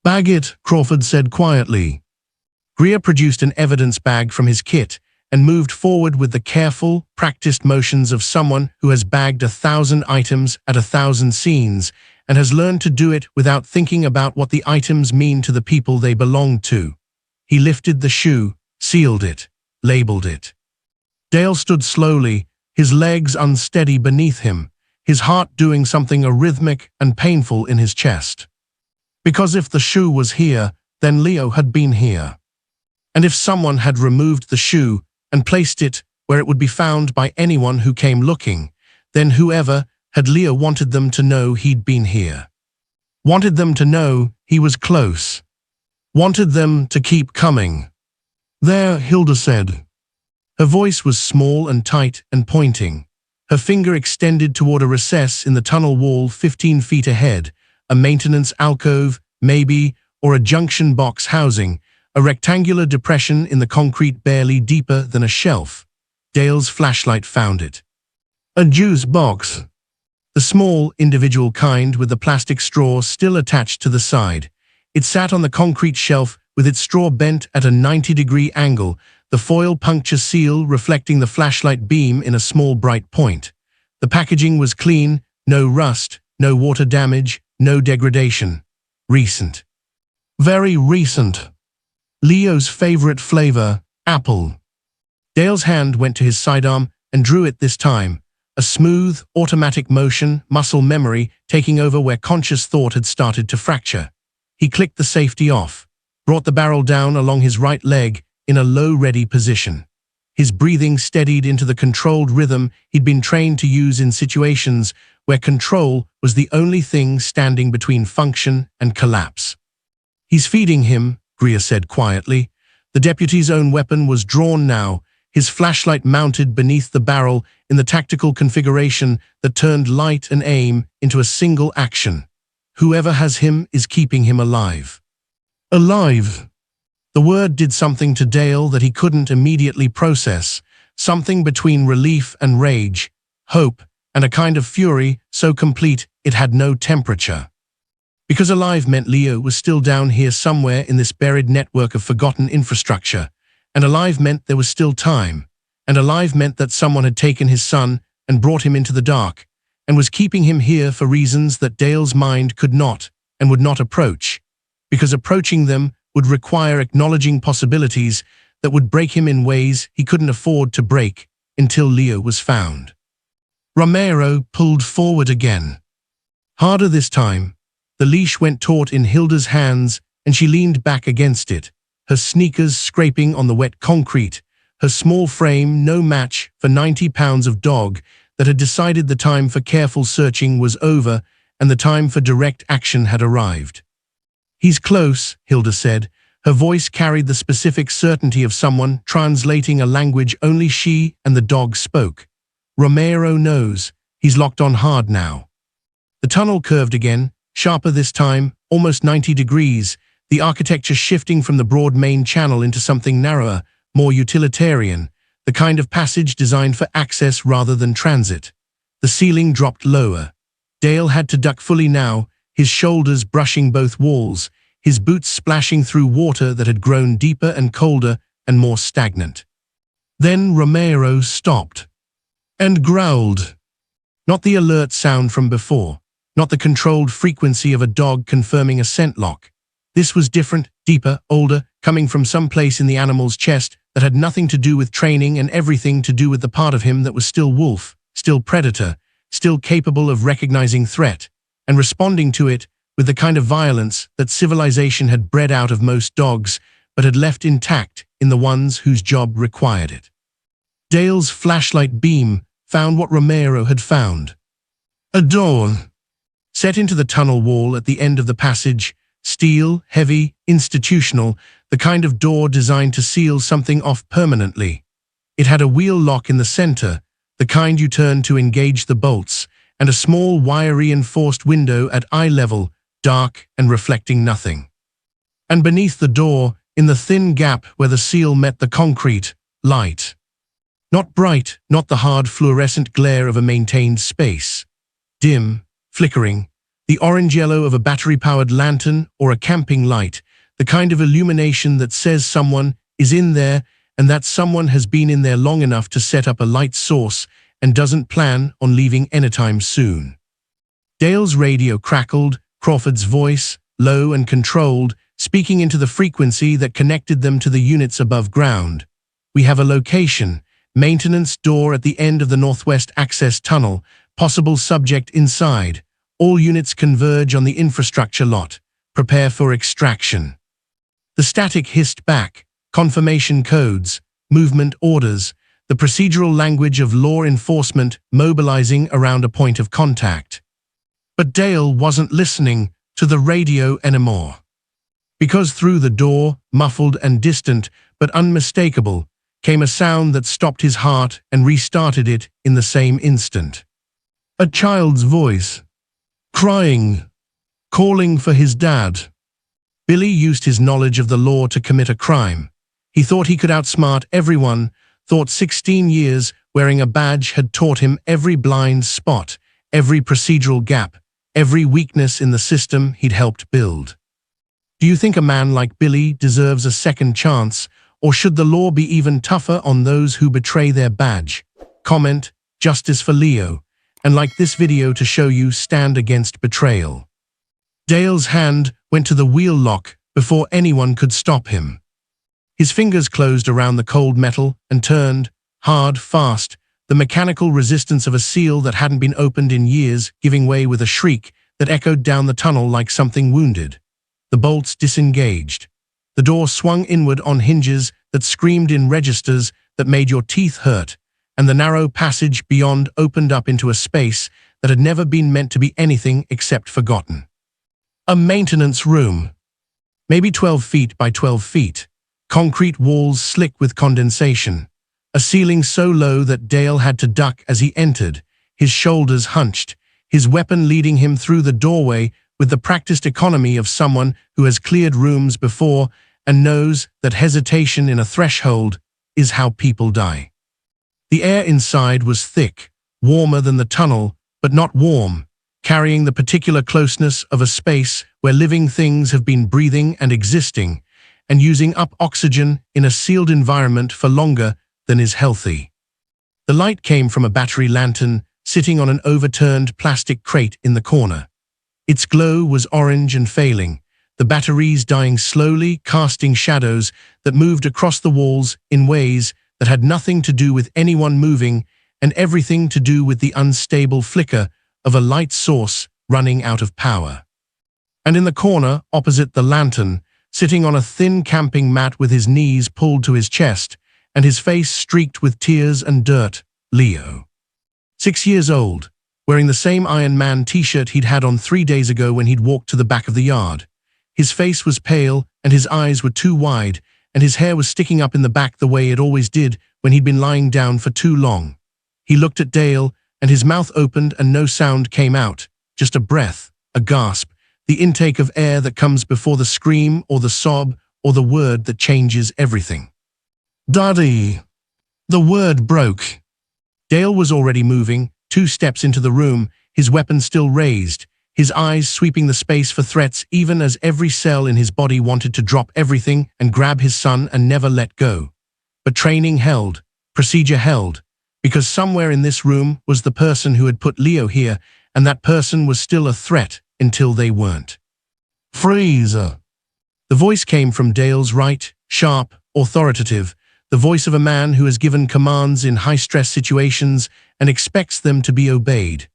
"Bag it," Crawford said quietly. Greer produced an evidence bag from his kit and moved forward with the careful, practiced motions of someone who has bagged 1,000 items at 1,000 scenes and has learned to do it without thinking about what the items mean to the people they belong to. He lifted the shoe, sealed it, labeled it. Dale stood slowly, his legs unsteady beneath him, his heart doing something arrhythmic and painful in his chest. Because if the shoe was here, then Leo had been here. And if someone had removed the shoe and placed it where it would be found by anyone who came looking, then whoever had Leo wanted them to know he'd been here. Wanted them to know he was close. Wanted them to keep coming. "There," Hilda said. Her voice was small and tight and pointing. Her finger extended toward a recess in the tunnel wall 15 feet ahead, a maintenance alcove, maybe, or a junction box housing, a rectangular depression in the concrete barely deeper than a shelf. Dale's flashlight found it. A juice box. The small, individual kind with the plastic straw still attached to the side. It sat on the concrete shelf with its straw bent at a 90-degree angle, the foil puncture seal reflecting the flashlight beam in a small bright point. The packaging was clean, no rust, no water damage, no degradation. Recent. Very recent. Leo's favorite flavor, apple. Dale's hand went to his sidearm and drew it this time. A smooth, automatic motion, muscle memory taking over where conscious thought had started to fracture. He clicked the safety off, brought the barrel down along his right leg in a low ready position. His breathing steadied into the controlled rhythm he'd been trained to use in situations where control was the only thing standing between function and collapse. "He's feeding him," Greer said quietly. The deputy's own weapon was drawn now, his flashlight mounted beneath the barrel in the tactical configuration that turned light and aim into a single action. Whoever has him is keeping him alive. Alive! The word did something to Dale that he couldn't immediately process, something between relief and rage, hope, and a kind of fury so complete it had no temperature. Because alive meant Leo was still down here somewhere in this buried network of forgotten infrastructure, and alive meant there was still time, and alive meant that someone had taken his son and brought him into the dark, and was keeping him here for reasons that Dale's mind could not and would not approach, because approaching them would require acknowledging possibilities that would break him in ways he couldn't afford to break until Leo was found. Romero pulled forward again. Harder this time. The leash went taut in Hilda's hands, and she leaned back against it, her sneakers scraping on the wet concrete, her small frame no match for 90 pounds of dog that had decided the time for careful searching was over and the time for direct action had arrived. "He's close," Hilda said. Her voice carried the specific certainty of someone translating a language only she and the dog spoke. "Romero knows. He's locked on hard now." The tunnel curved again, sharper this time, almost 90 degrees, the architecture shifting from the broad main channel into something narrower, more utilitarian, the kind of passage designed for access rather than transit. The ceiling dropped lower. Dale had to duck fully now, his shoulders brushing both walls, his boots splashing through water that had grown deeper and colder and more stagnant. Then Romero stopped and growled. Not the alert sound from before, not the controlled frequency of a dog confirming a scent lock. This was different, deeper, older, coming from some place in the animal's chest that had nothing to do with training and everything to do with the part of him that was still wolf, still predator, still capable of recognizing threat, and responding to it with the kind of violence that civilization had bred out of most dogs, but had left intact in the ones whose job required it. Dale's flashlight beam found what Romero had found. A door. Set into the tunnel wall at the end of the passage, steel, heavy, institutional, the kind of door designed to seal something off permanently. It had a wheel lock in the center, the kind you turn to engage the bolts, and a small wire-reinforced window at eye level, dark and reflecting nothing. And beneath the door, in the thin gap where the seal met the concrete, light. Not bright, not the hard fluorescent glare of a maintained space. Dim, flickering, the orange-yellow of a battery-powered lantern or a camping light, the kind of illumination that says someone is in there and that someone has been in there long enough to set up a light source and doesn't plan on leaving anytime soon. Dale's radio crackled, Crawford's voice, low and controlled, speaking into the frequency that connected them to the units above ground. "We have a location. Maintenance door at the end of the northwest access tunnel. Possible subject inside. All units converge on the infrastructure lot. Prepare for extraction." The static hissed back, confirmation codes, movement orders, the procedural language of law enforcement mobilizing around a point of contact. But Dale wasn't listening to the radio anymore. Because through the door, muffled and distant, but unmistakable, came a sound that stopped his heart and restarted it in the same instant. A child's voice. Crying. Calling for his dad. Billy used his knowledge of the law to commit a crime. He thought he could outsmart everyone, thought 16 years wearing a badge had taught him every blind spot, every procedural gap, every weakness in the system he'd helped build. Do you think a man like Billy deserves a second chance, or should the law be even tougher on those who betray their badge? Comment, justice for Leo, and like this video to show you stand against betrayal. Dale's hand went to the wheel lock before anyone could stop him. His fingers closed around the cold metal and turned, hard, fast, the mechanical resistance of a seal that hadn't been opened in years giving way with a shriek that echoed down the tunnel like something wounded. The bolts disengaged. The door swung inward on hinges that screamed in registers that made your teeth hurt, and the narrow passage beyond opened up into a space that had never been meant to be anything except forgotten. A maintenance room. Maybe 12 feet by 12 feet. Concrete walls slick with condensation. A ceiling so low that Dale had to duck as he entered, his shoulders hunched, his weapon leading him through the doorway with the practiced economy of someone who has cleared rooms before and knows that hesitation in a threshold is how people die. The air inside was thick, warmer than the tunnel, but not warm, carrying the particular closeness of a space where living things have been breathing and existing, and using up oxygen in a sealed environment for longer than is healthy. The light came from a battery lantern sitting on an overturned plastic crate in the corner. Its glow was orange and failing, the batteries dying slowly, casting shadows that moved across the walls in ways that had nothing to do with anyone moving and everything to do with the unstable flicker of a light source running out of power. And in the corner, opposite the lantern, sitting on a thin camping mat with his knees pulled to his chest and his face streaked with tears and dirt, Leo. 6 years old, wearing the same Iron Man t-shirt he'd had on 3 days ago when he'd walked to the back of the yard. His face was pale and his eyes were too wide, and his hair was sticking up in the back the way it always did when he'd been lying down for too long. He looked at Dale, and his mouth opened and no sound came out, just a breath, a gasp, the intake of air that comes before the scream or the sob or the word that changes everything. "Daddy!" The word broke. Dale was already moving, 2 steps into the room, his weapon still raised, his eyes sweeping the space for threats even as every cell in his body wanted to drop everything and grab his son and never let go. But training held, procedure held, because somewhere in this room was the person who had put Leo here, and that person was still a threat until they weren't. "Freezer!" The voice came from Dale's right, sharp, authoritative, the voice of a man who has given commands in high-stress situations and expects them to be obeyed.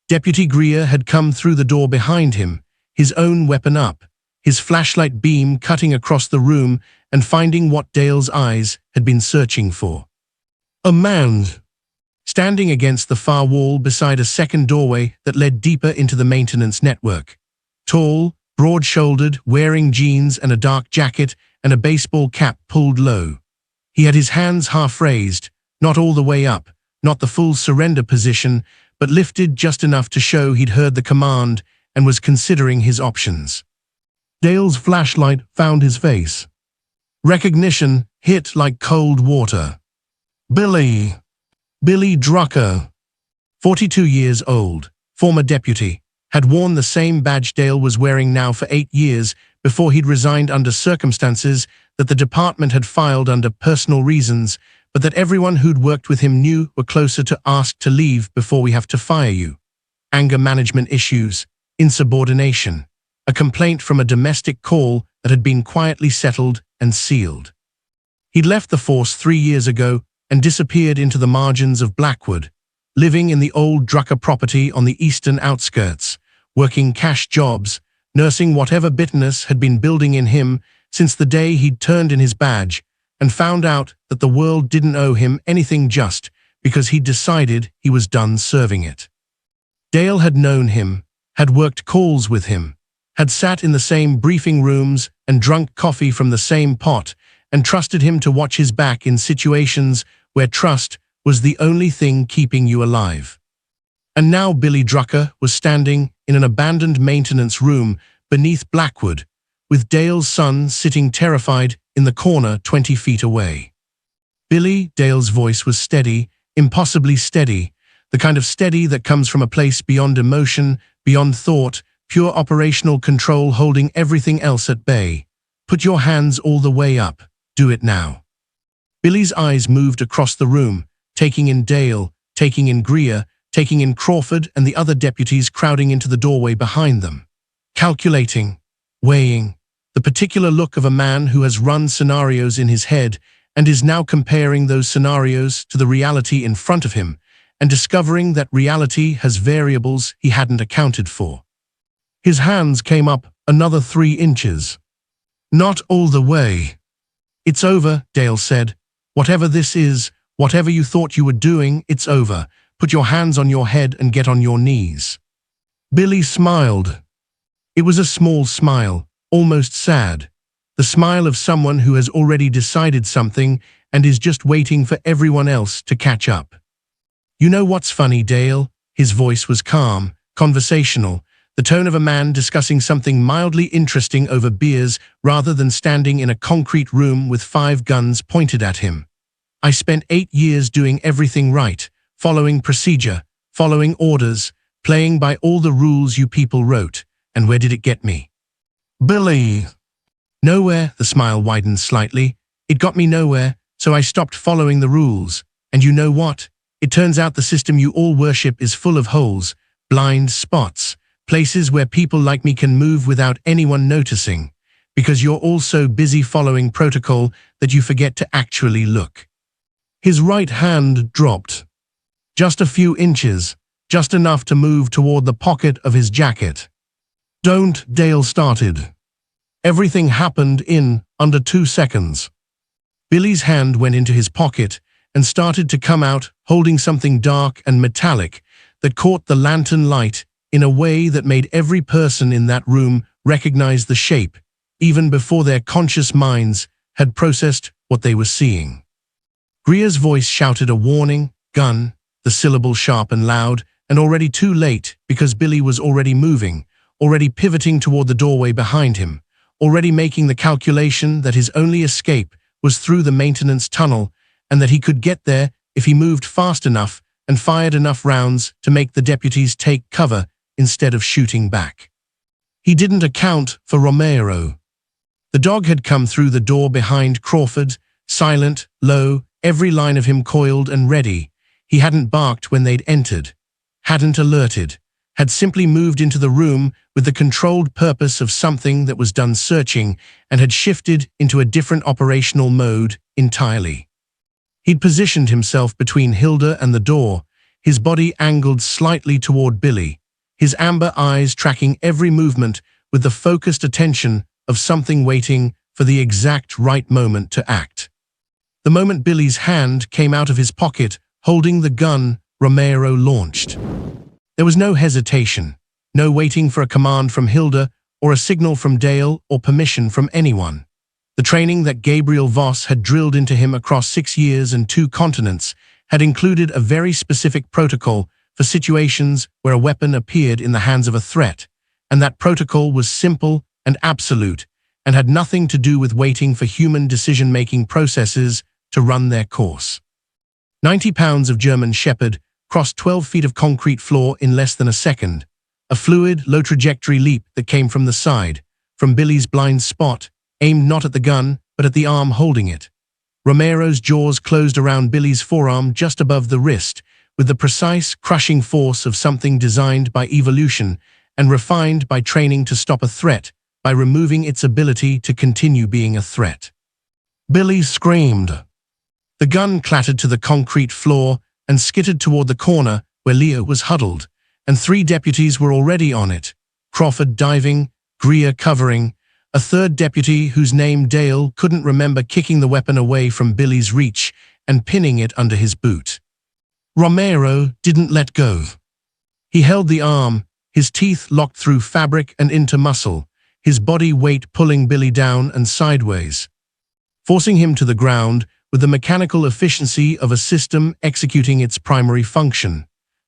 Deputy Greer had come through the door behind him, his own weapon up, his flashlight beam cutting across the room and finding what Dale's eyes had been searching for. A man, standing against the far wall beside a second doorway that led deeper into the maintenance network. Tall, broad-shouldered, wearing jeans and a dark jacket and a baseball cap pulled low. He had his hands half raised, not all the way up, not the full surrender position, but lifted just enough to show he'd heard the command and was considering his options. Dale's flashlight found his face. Recognition hit like cold water. Billy Drucker, 42 years old, former deputy, had worn the same badge Dale was wearing now for 8 years before he'd resigned under circumstances that the department had filed under personal reasons, but that everyone who'd worked with him knew were closer to ask to leave before we have to fire you. Anger management issues, insubordination, a complaint from a domestic call that had been quietly settled and sealed. He'd left the force 3 years ago and disappeared into the margins of Blackwood, living in the old Drucker property on the eastern outskirts, working cash jobs, nursing whatever bitterness had been building in him since the day he'd turned in his badge and found out that the world didn't owe him anything just because he'd decided he was done serving it. Dale had known him, had worked calls with him, had sat in the same briefing rooms and drunk coffee from the same pot, and trusted him to watch his back in situations where trust was the only thing keeping you alive. And now Billy Drucker was standing in an abandoned maintenance room beneath Blackwood, with Dale's son sitting terrified in the corner 20 feet away. Billy, Dale's voice was steady, impossibly steady, the kind of steady that comes from a place beyond emotion, beyond thought, pure operational control holding everything else at bay. Put your hands all the way up. Do it now. Billy's eyes moved across the room, taking in Dale, taking in Greer, taking in Crawford and the other deputies crowding into the doorway behind them. Calculating, weighing, the particular look of a man who has run scenarios in his head and is now comparing those scenarios to the reality in front of him and discovering that reality has variables he hadn't accounted for. His hands came up another 3 inches. Not all the way. It's over, Dale said. Whatever this is, whatever you thought you were doing, it's over. Put your hands on your head and get on your knees. Billy smiled. It was a small smile, almost sad. The smile of someone who has already decided something and is just waiting for everyone else to catch up. You know what's funny, Dale? His voice was calm, conversational, the tone of a man discussing something mildly interesting over beers rather than standing in a concrete room with 5 guns pointed at him. I spent 8 years doing everything right, following procedure, following orders, playing by all the rules you people wrote, and where did it get me? Billy. Nowhere, the smile widened slightly. It got me nowhere, so I stopped following the rules. And you know what? It turns out the system you all worship is full of holes, blind spots, places where people like me can move without anyone noticing, because you're all so busy following protocol that you forget to actually look. His right hand dropped. Just a few inches, just enough to move toward the pocket of his jacket. Don't, Dale started. Everything happened in under 2 seconds. Billy's hand went into his pocket and started to come out holding something dark and metallic that caught the lantern light in a way that made every person in that room recognize the shape, even before their conscious minds had processed what they were seeing. Greer's voice shouted a warning, gun, the syllable sharp and loud, and already too late because Billy was already moving, already pivoting toward the doorway behind him, already making the calculation that his only escape was through the maintenance tunnel and that he could get there if he moved fast enough and fired enough rounds to make the deputies take cover instead of shooting back. He didn't account for Romero. The dog had come through the door behind Crawford, silent, low, every line of him coiled and ready. He hadn't barked when they'd entered, hadn't alerted, had simply moved into the room with the controlled purpose of something that was done searching and had shifted into a different operational mode entirely. He'd positioned himself between Hilda and the door, his body angled slightly toward Billy, his amber eyes tracking every movement with the focused attention of something waiting for the exact right moment to act. The moment Billy's hand came out of his pocket holding the gun, Romero launched. There was no hesitation, no waiting for a command from Hilda or a signal from Dale or permission from anyone. The training that Gabriel Voss had drilled into him across 6 years and 2 continents had included a very specific protocol for situations where a weapon appeared in the hands of a threat, and that protocol was simple and absolute and had nothing to do with waiting for human decision-making processes to run their course. 90 pounds of German Shepherd crossed 12 feet of concrete floor in less than a second, a fluid, low-trajectory leap that came from the side, from Billy's blind spot, aimed not at the gun, but at the arm holding it. Romero's jaws closed around Billy's forearm just above the wrist, with the precise, crushing force of something designed by evolution and refined by training to stop a threat, by removing its ability to continue being a threat. Billy screamed. The gun clattered to the concrete floor and skittered toward the corner where Leo was huddled, and 3 deputies were already on it, Crawford diving, Greer covering, a 3rd deputy whose name Dale couldn't remember kicking the weapon away from Billy's reach and pinning it under his boot. Romero didn't let go. He held the arm, his teeth locked through fabric and into muscle, his body weight pulling Billy down and sideways, forcing him to the ground with the mechanical efficiency of a system executing its primary function.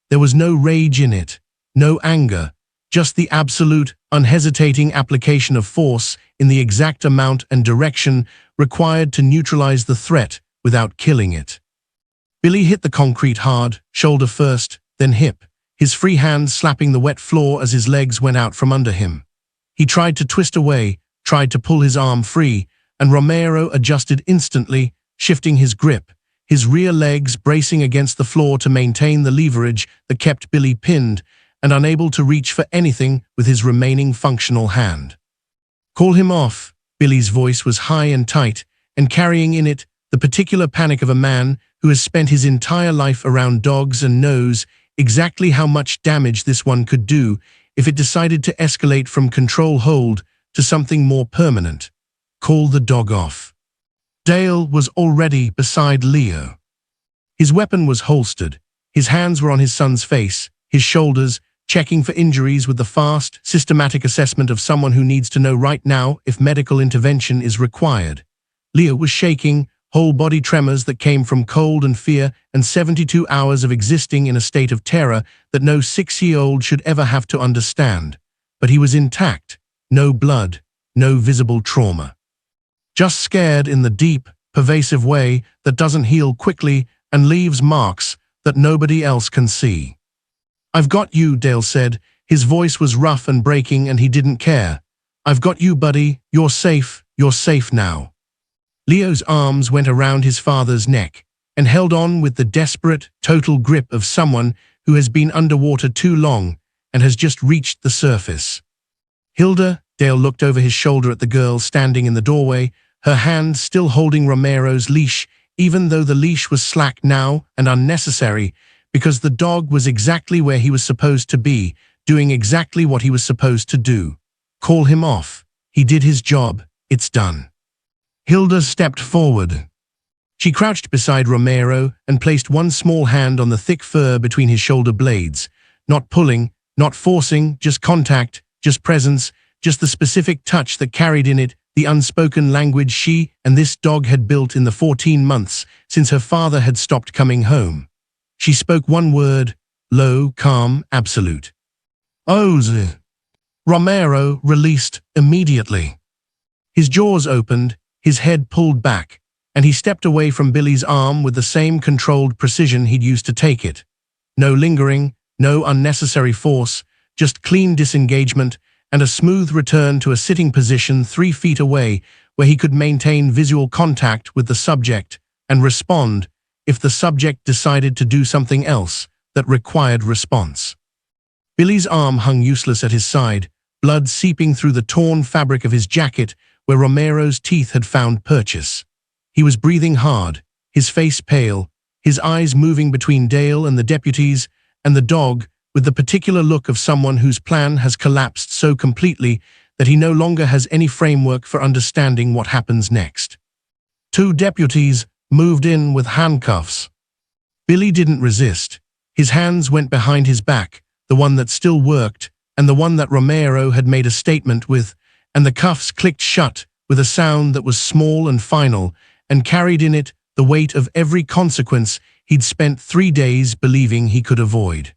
There was no rage in it, no anger, just the absolute, unhesitating application of force in the exact amount and direction required to neutralize the threat without killing it. Billy hit the concrete hard, shoulder first, then hip, his free hand slapping the wet floor as his legs went out from under him. He tried to twist away, tried to pull his arm free, and Romero adjusted instantly, shifting his grip, his rear legs bracing against the floor to maintain the leverage that kept Billy pinned and unable to reach for anything with his remaining functional hand. "Call him off." Billy's voice was high and tight, and carrying in it the particular panic of a man who has spent his entire life around dogs and knows exactly how much damage this one could do if it decided to escalate from control hold to something more permanent. "Call the dog off." Dale was already beside Leo. His weapon was holstered. His hands were on his son's face, his shoulders, checking for injuries with the fast, systematic assessment of someone who needs to know right now if medical intervention is required. Leo was shaking, whole body tremors that came from cold and fear and 72 hours of existing in a state of terror that no 6-year-old should ever have to understand. But he was intact, no blood, no visible trauma. Just scared in the deep, pervasive way that doesn't heal quickly and leaves marks that nobody else can see. "I've got you," Dale said. His voice was rough and breaking, and he didn't care. "I've got you, buddy. You're safe now." Leo's arms went around his father's neck and held on with the desperate, total grip of someone who has been underwater too long and has just reached the surface. "Hilda," Dale looked over his shoulder at the girl standing in the doorway, her hand still holding Romero's leash, even though the leash was slack now and unnecessary, because the dog was exactly where he was supposed to be, doing exactly what he was supposed to do. "Call him off. He did his job. It's done." Hilda stepped forward. She crouched beside Romero and placed one small hand on the thick fur between his shoulder blades, not pulling, not forcing, just contact, just presence, just the specific touch that carried in it the unspoken language she and this dog had built in the 14 months since her father had stopped coming home. She spoke one word, low, calm, absolute. "Oz." Romero released immediately. His jaws opened, his head pulled back, and he stepped away from Billy's arm with the same controlled precision he'd used to take it. No lingering, no unnecessary force, just clean disengagement and a smooth return to a sitting position 3 feet away where he could maintain visual contact with the subject and respond if the subject decided to do something else that required response. Billy's arm hung useless at his side, blood seeping through the torn fabric of his jacket where Romero's teeth had found purchase. He was breathing hard, his face pale, his eyes moving between Dale and the deputies and the dog with the particular look of someone whose plan has collapsed so completely that he no longer has any framework for understanding what happens next. 2 deputies moved in with handcuffs. Billy didn't resist. His hands went behind his back, the one that still worked, and the one that Romero had made a statement with, and the cuffs clicked shut with a sound that was small and final, and carried in it the weight of every consequence he'd spent 3 days believing he could avoid.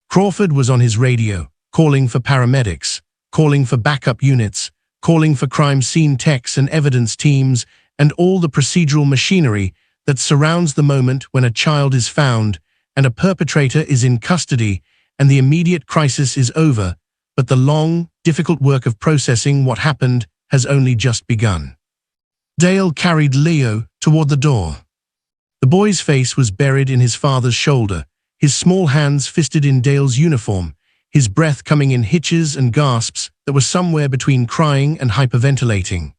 Crawford was on his radio, calling for paramedics, calling for backup units, calling for crime scene techs and evidence teams, and all the procedural machinery that surrounds the moment when a child is found and a perpetrator is in custody and the immediate crisis is over, but the long, difficult work of processing what happened has only just begun. Dale carried Leo toward the door. The boy's face was buried in his father's shoulder, his small hands fisted in Dale's uniform, his breath coming in hitches and gasps that were somewhere between crying and hyperventilating.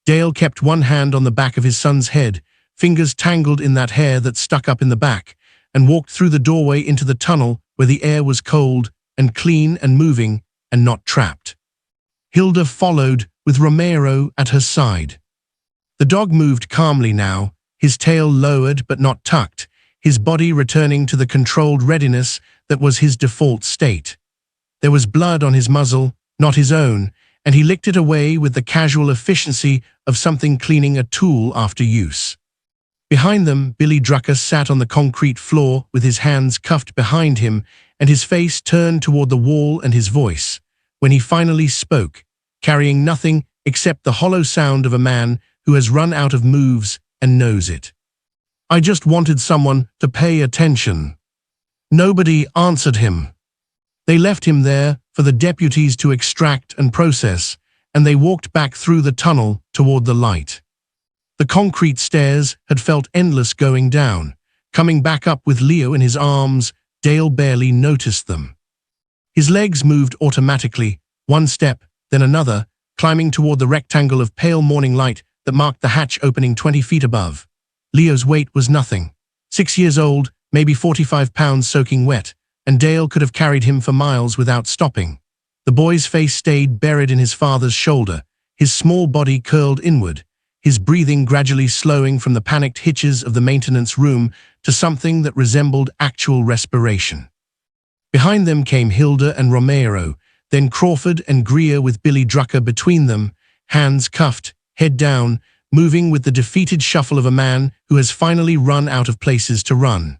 Dale kept one hand on the back of his son's head, fingers tangled in that hair that stuck up in the back, and walked through the doorway into the tunnel where the air was cold and clean and moving and not trapped. Hilda followed with Romero at her side. The dog moved calmly now, his tail lowered but not tucked, his body returning to the controlled readiness that was his default state. There was blood on his muzzle, not his own, and he licked it away with the casual efficiency of something cleaning a tool after use. Behind them, Billy Drucker sat on the concrete floor with his hands cuffed behind him and his face turned toward the wall, and his voice, when he finally spoke, carrying nothing except the hollow sound of a man who has run out of moves and knows it. "I just wanted someone to pay attention." Nobody answered him. They left him there for the deputies to extract and process, and they walked back through the tunnel toward the light. The concrete stairs had felt endless going down. Coming back up with Leo in his arms, Dale barely noticed them. His legs moved automatically, one step, then another, climbing toward the rectangle of pale morning light that marked the hatch opening 20 feet above. Leo's weight was nothing. 6 years old, maybe 45 pounds soaking wet, and Dale could have carried him for miles without stopping. The boy's face stayed buried in his father's shoulder, his small body curled inward, his breathing gradually slowing from the panicked hitches of the maintenance room to something that resembled actual respiration. Behind them came Hilda and Romero, then Crawford and Greer with Billy Drucker between them, hands cuffed, head down, moving with the defeated shuffle of a man who has finally run out of places to run.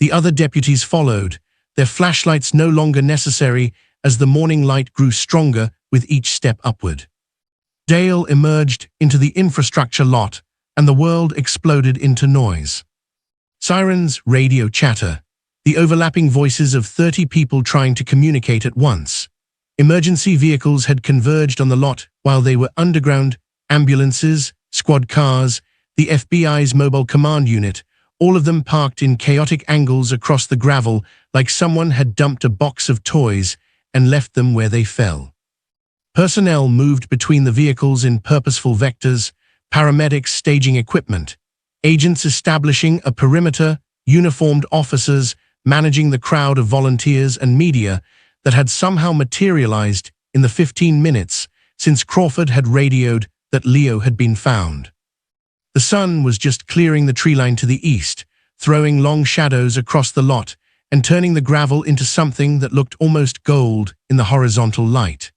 The other deputies followed, their flashlights no longer necessary as the morning light grew stronger with each step upward. Dale emerged into the infrastructure lot, and the world exploded into noise. Sirens, radio chatter, the overlapping voices of 30 people trying to communicate at once. Emergency vehicles had converged on the lot while they were underground, ambulances, squad cars, the FBI's mobile command unit, all of them parked in chaotic angles across the gravel like someone had dumped a box of toys and left them where they fell. Personnel moved between the vehicles in purposeful vectors, paramedics staging equipment, agents establishing a perimeter, uniformed officers managing the crowd of volunteers and media that had somehow materialized in the 15 minutes since Crawford had radioed that Leo had been found. The sun was just clearing the tree line to the east, throwing long shadows across the lot and turning the gravel into something that looked almost gold in the horizontal light.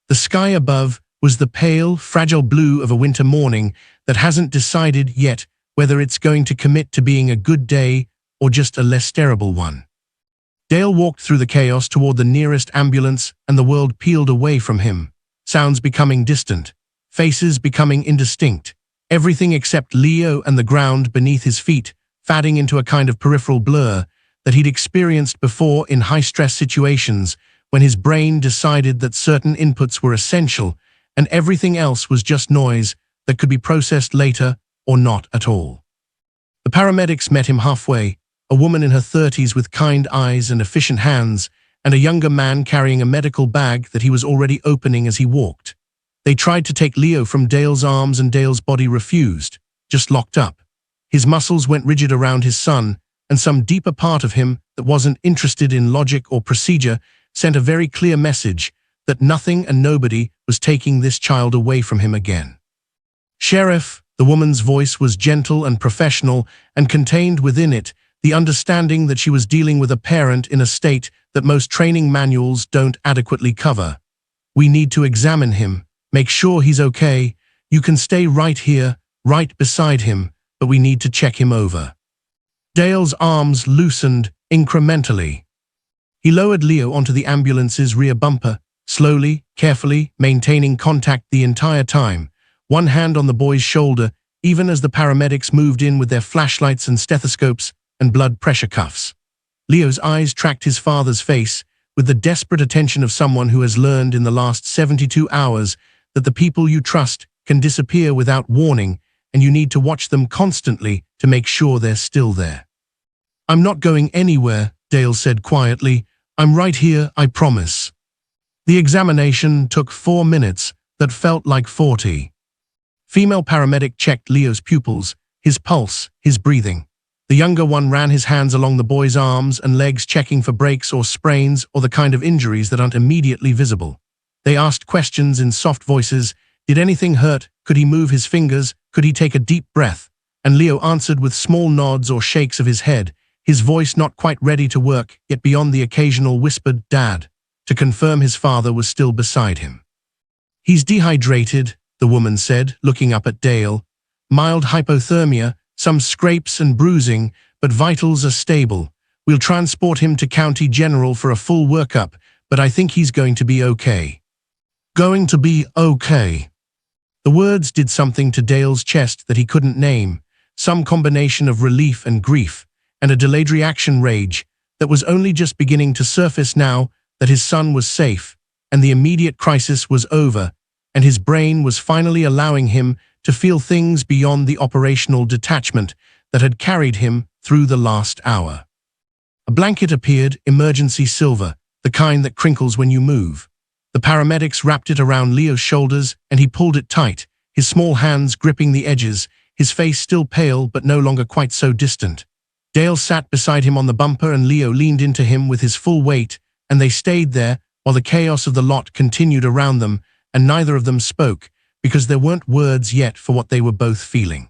The sky above was the pale, fragile blue of a winter morning that hasn't decided yet whether it's going to commit to being a good day or just a less terrible one. Dale walked through the chaos toward the nearest ambulance, and the world peeled away from him, sounds becoming distant, faces becoming indistinct, everything except Leo and the ground beneath his feet fading into a kind of peripheral blur that he'd experienced before in high-stress situations when his brain decided that certain inputs were essential and everything else was just noise that could be processed later or not at all. The paramedics met him halfway, a woman in her 30s with kind eyes and efficient hands, and a younger man carrying a medical bag that he was already opening as he walked. They tried to take Leo from Dale's arms and Dale's body refused, just locked up. His muscles went rigid around his son, and some deeper part of him that wasn't interested in logic or procedure sent a very clear message that nothing and nobody was taking this child away from him again. Sheriff, the woman's voice was gentle and professional and contained within it the understanding that she was dealing with a parent in a state that most training manuals don't adequately cover. We need to examine him, make sure he's okay. You can stay right here, right beside him, but we need to check him over. Dale's arms loosened incrementally. He lowered Leo onto the ambulance's rear bumper, slowly, carefully, maintaining contact the entire time, one hand on the boy's shoulder, even as the paramedics moved in with their flashlights and stethoscopes and blood pressure cuffs. Leo's eyes tracked his father's face with the desperate attention of someone who has learned in the last 72 hours that the people you trust can disappear without warning, and you need to watch them constantly to make sure they're still there. "I'm not going anywhere," Dale said quietly. "I'm right here, I promise." The examination took 4 minutes that felt like 40. Female paramedic checked Leo's pupils, his pulse, his breathing. The younger one ran his hands along the boy's arms and legs, checking for breaks or sprains or the kind of injuries that aren't immediately visible. They asked questions in soft voices. Did anything hurt? Could he move his fingers? Could he take a deep breath? And Leo answered with small nods or shakes of his head, his voice not quite ready to work, yet beyond the occasional whispered "Dad," to confirm his father was still beside him. "He's dehydrated," the woman said, looking up at Dale. "Mild hypothermia, some scrapes and bruising, but vitals are stable. We'll transport him to County General for a full workup, but I think he's going to be okay." Going to be okay. The words did something to Dale's chest that he couldn't name, some combination of relief and grief, and a delayed reaction rage that was only just beginning to surface now that his son was safe and the immediate crisis was over, and his brain was finally allowing him to feel things beyond the operational detachment that had carried him through the last hour. A blanket appeared, emergency silver, the kind that crinkles when you move. The paramedics wrapped it around Leo's shoulders and he pulled it tight, his small hands gripping the edges, his face still pale but no longer quite so distant. Dale sat beside him on the bumper and Leo leaned into him with his full weight, and they stayed there while the chaos of the lot continued around them, and neither of them spoke, because there weren't words yet for what they were both feeling.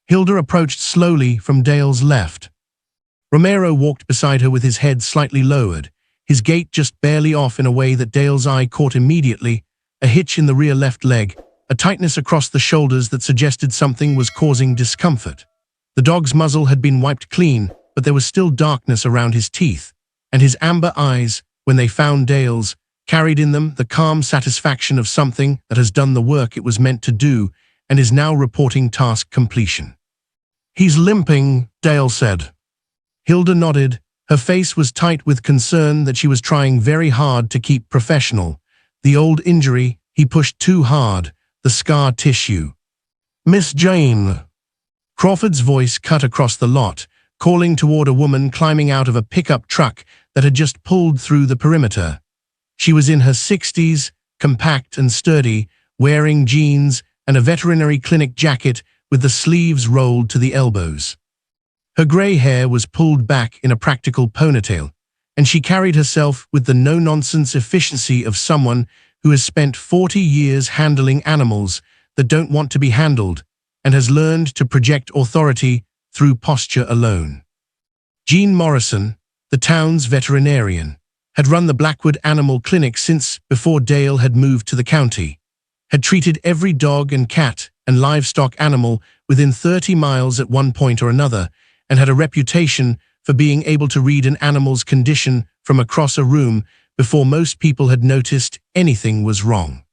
Hilda approached slowly from Dale's left. Romero walked beside her with his head slightly lowered, his gait just barely off in a way that Dale's eye caught immediately, a hitch in the rear left leg, a tightness across the shoulders that suggested something was causing discomfort. The dog's muzzle had been wiped clean, but there was still darkness around his teeth, and his amber eyes, when they found Dale's, carried in them the calm satisfaction of something that has done the work it was meant to do and is now reporting task completion. "He's limping," Dale said. Hilda nodded. Her face was tight with concern that she was trying very hard to keep professional. The old injury, he pushed too hard, the scar tissue. "Miss Jane." Crawford's voice cut across the lot, calling toward a woman climbing out of a pickup truck that had just pulled through the perimeter. She was in her 60s, compact and sturdy, wearing jeans and a veterinary clinic jacket with the sleeves rolled to the elbows. Her grey hair was pulled back in a practical ponytail, and she carried herself with the no-nonsense efficiency of someone who has spent 40 years handling animals that don't want to be handled and has learned to project authority through posture alone. Jean Morrison, the town's veterinarian, had run the Blackwood Animal Clinic since before Dale had moved to the county, had treated every dog and cat and livestock animal within 30 miles at one point or another, and had a reputation for being able to read an animal's condition from across a room before most people had noticed anything was wrong.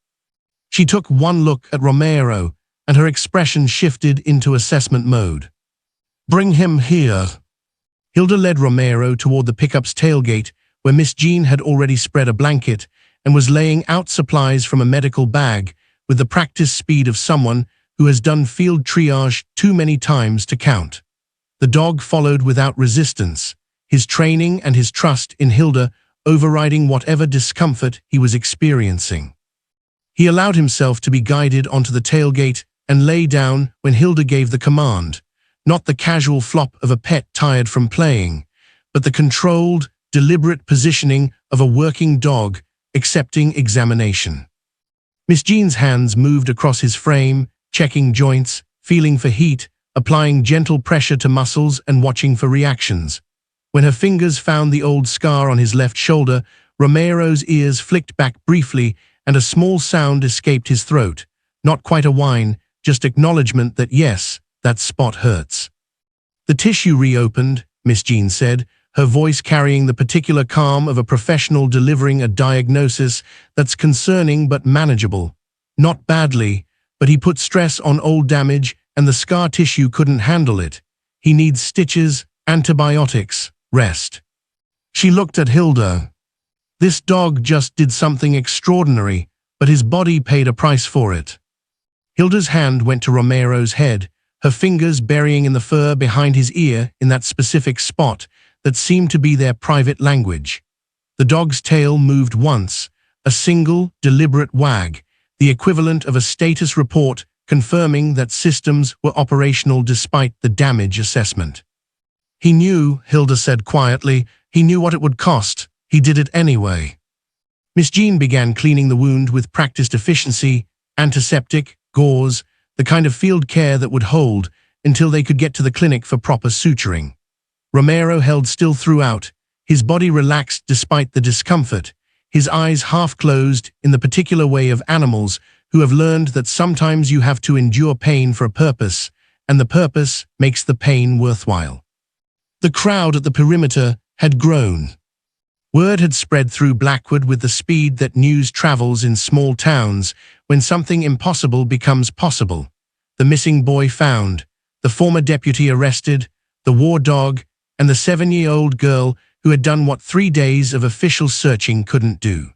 She took one look at Romero, and her expression shifted into assessment mode. "Bring him here." Hilda led Romero toward the pickup's tailgate, where Miss Jean had already spread a blanket and was laying out supplies from a medical bag with the practiced speed of someone who has done field triage too many times to count. The dog followed without resistance, his training and his trust in Hilda overriding whatever discomfort he was experiencing. He allowed himself to be guided onto the tailgate and lay down when Hilda gave the command, not the casual flop of a pet tired from playing, but the controlled, deliberate positioning of a working dog accepting examination. Miss Jean's hands moved across his frame, checking joints, feeling for heat, applying gentle pressure to muscles and watching for reactions. When her fingers found the old scar on his left shoulder, Romero's ears flicked back briefly and a small sound escaped his throat. Not quite a whine, just acknowledgement that yes, that spot hurts. "The tissue reopened," Miss Jean said, her voice carrying the particular calm of a professional delivering a diagnosis that's concerning but manageable. "Not badly, but he put stress on old damage and the scar tissue couldn't handle it. He needs stitches, antibiotics, rest." She looked at Hilda. This dog just did something extraordinary, but his body paid a price for it. Hilda's hand went to Romero's head, her fingers burying in the fur behind his ear in that specific spot that seemed to be their private language. The dog's tail moved once, a single, deliberate wag, the equivalent of a status report confirming that systems were operational despite the damage assessment. "He knew," Hilda said quietly, "he knew what it would cost. He did it anyway." Miss Jean began cleaning the wound with practiced efficiency, antiseptic, gauze, the kind of field care that would hold until they could get to the clinic for proper suturing. Romero held still throughout, his body relaxed despite the discomfort, his eyes half closed in the particular way of animals who have learned that sometimes you have to endure pain for a purpose, and the purpose makes the pain worthwhile. The crowd at the perimeter had grown. Word had spread through Blackwood with the speed that news travels in small towns when something impossible becomes possible. The missing boy found, the former deputy arrested, the war dog, and the 7-year-old girl who had done what 3 days of official searching couldn't do.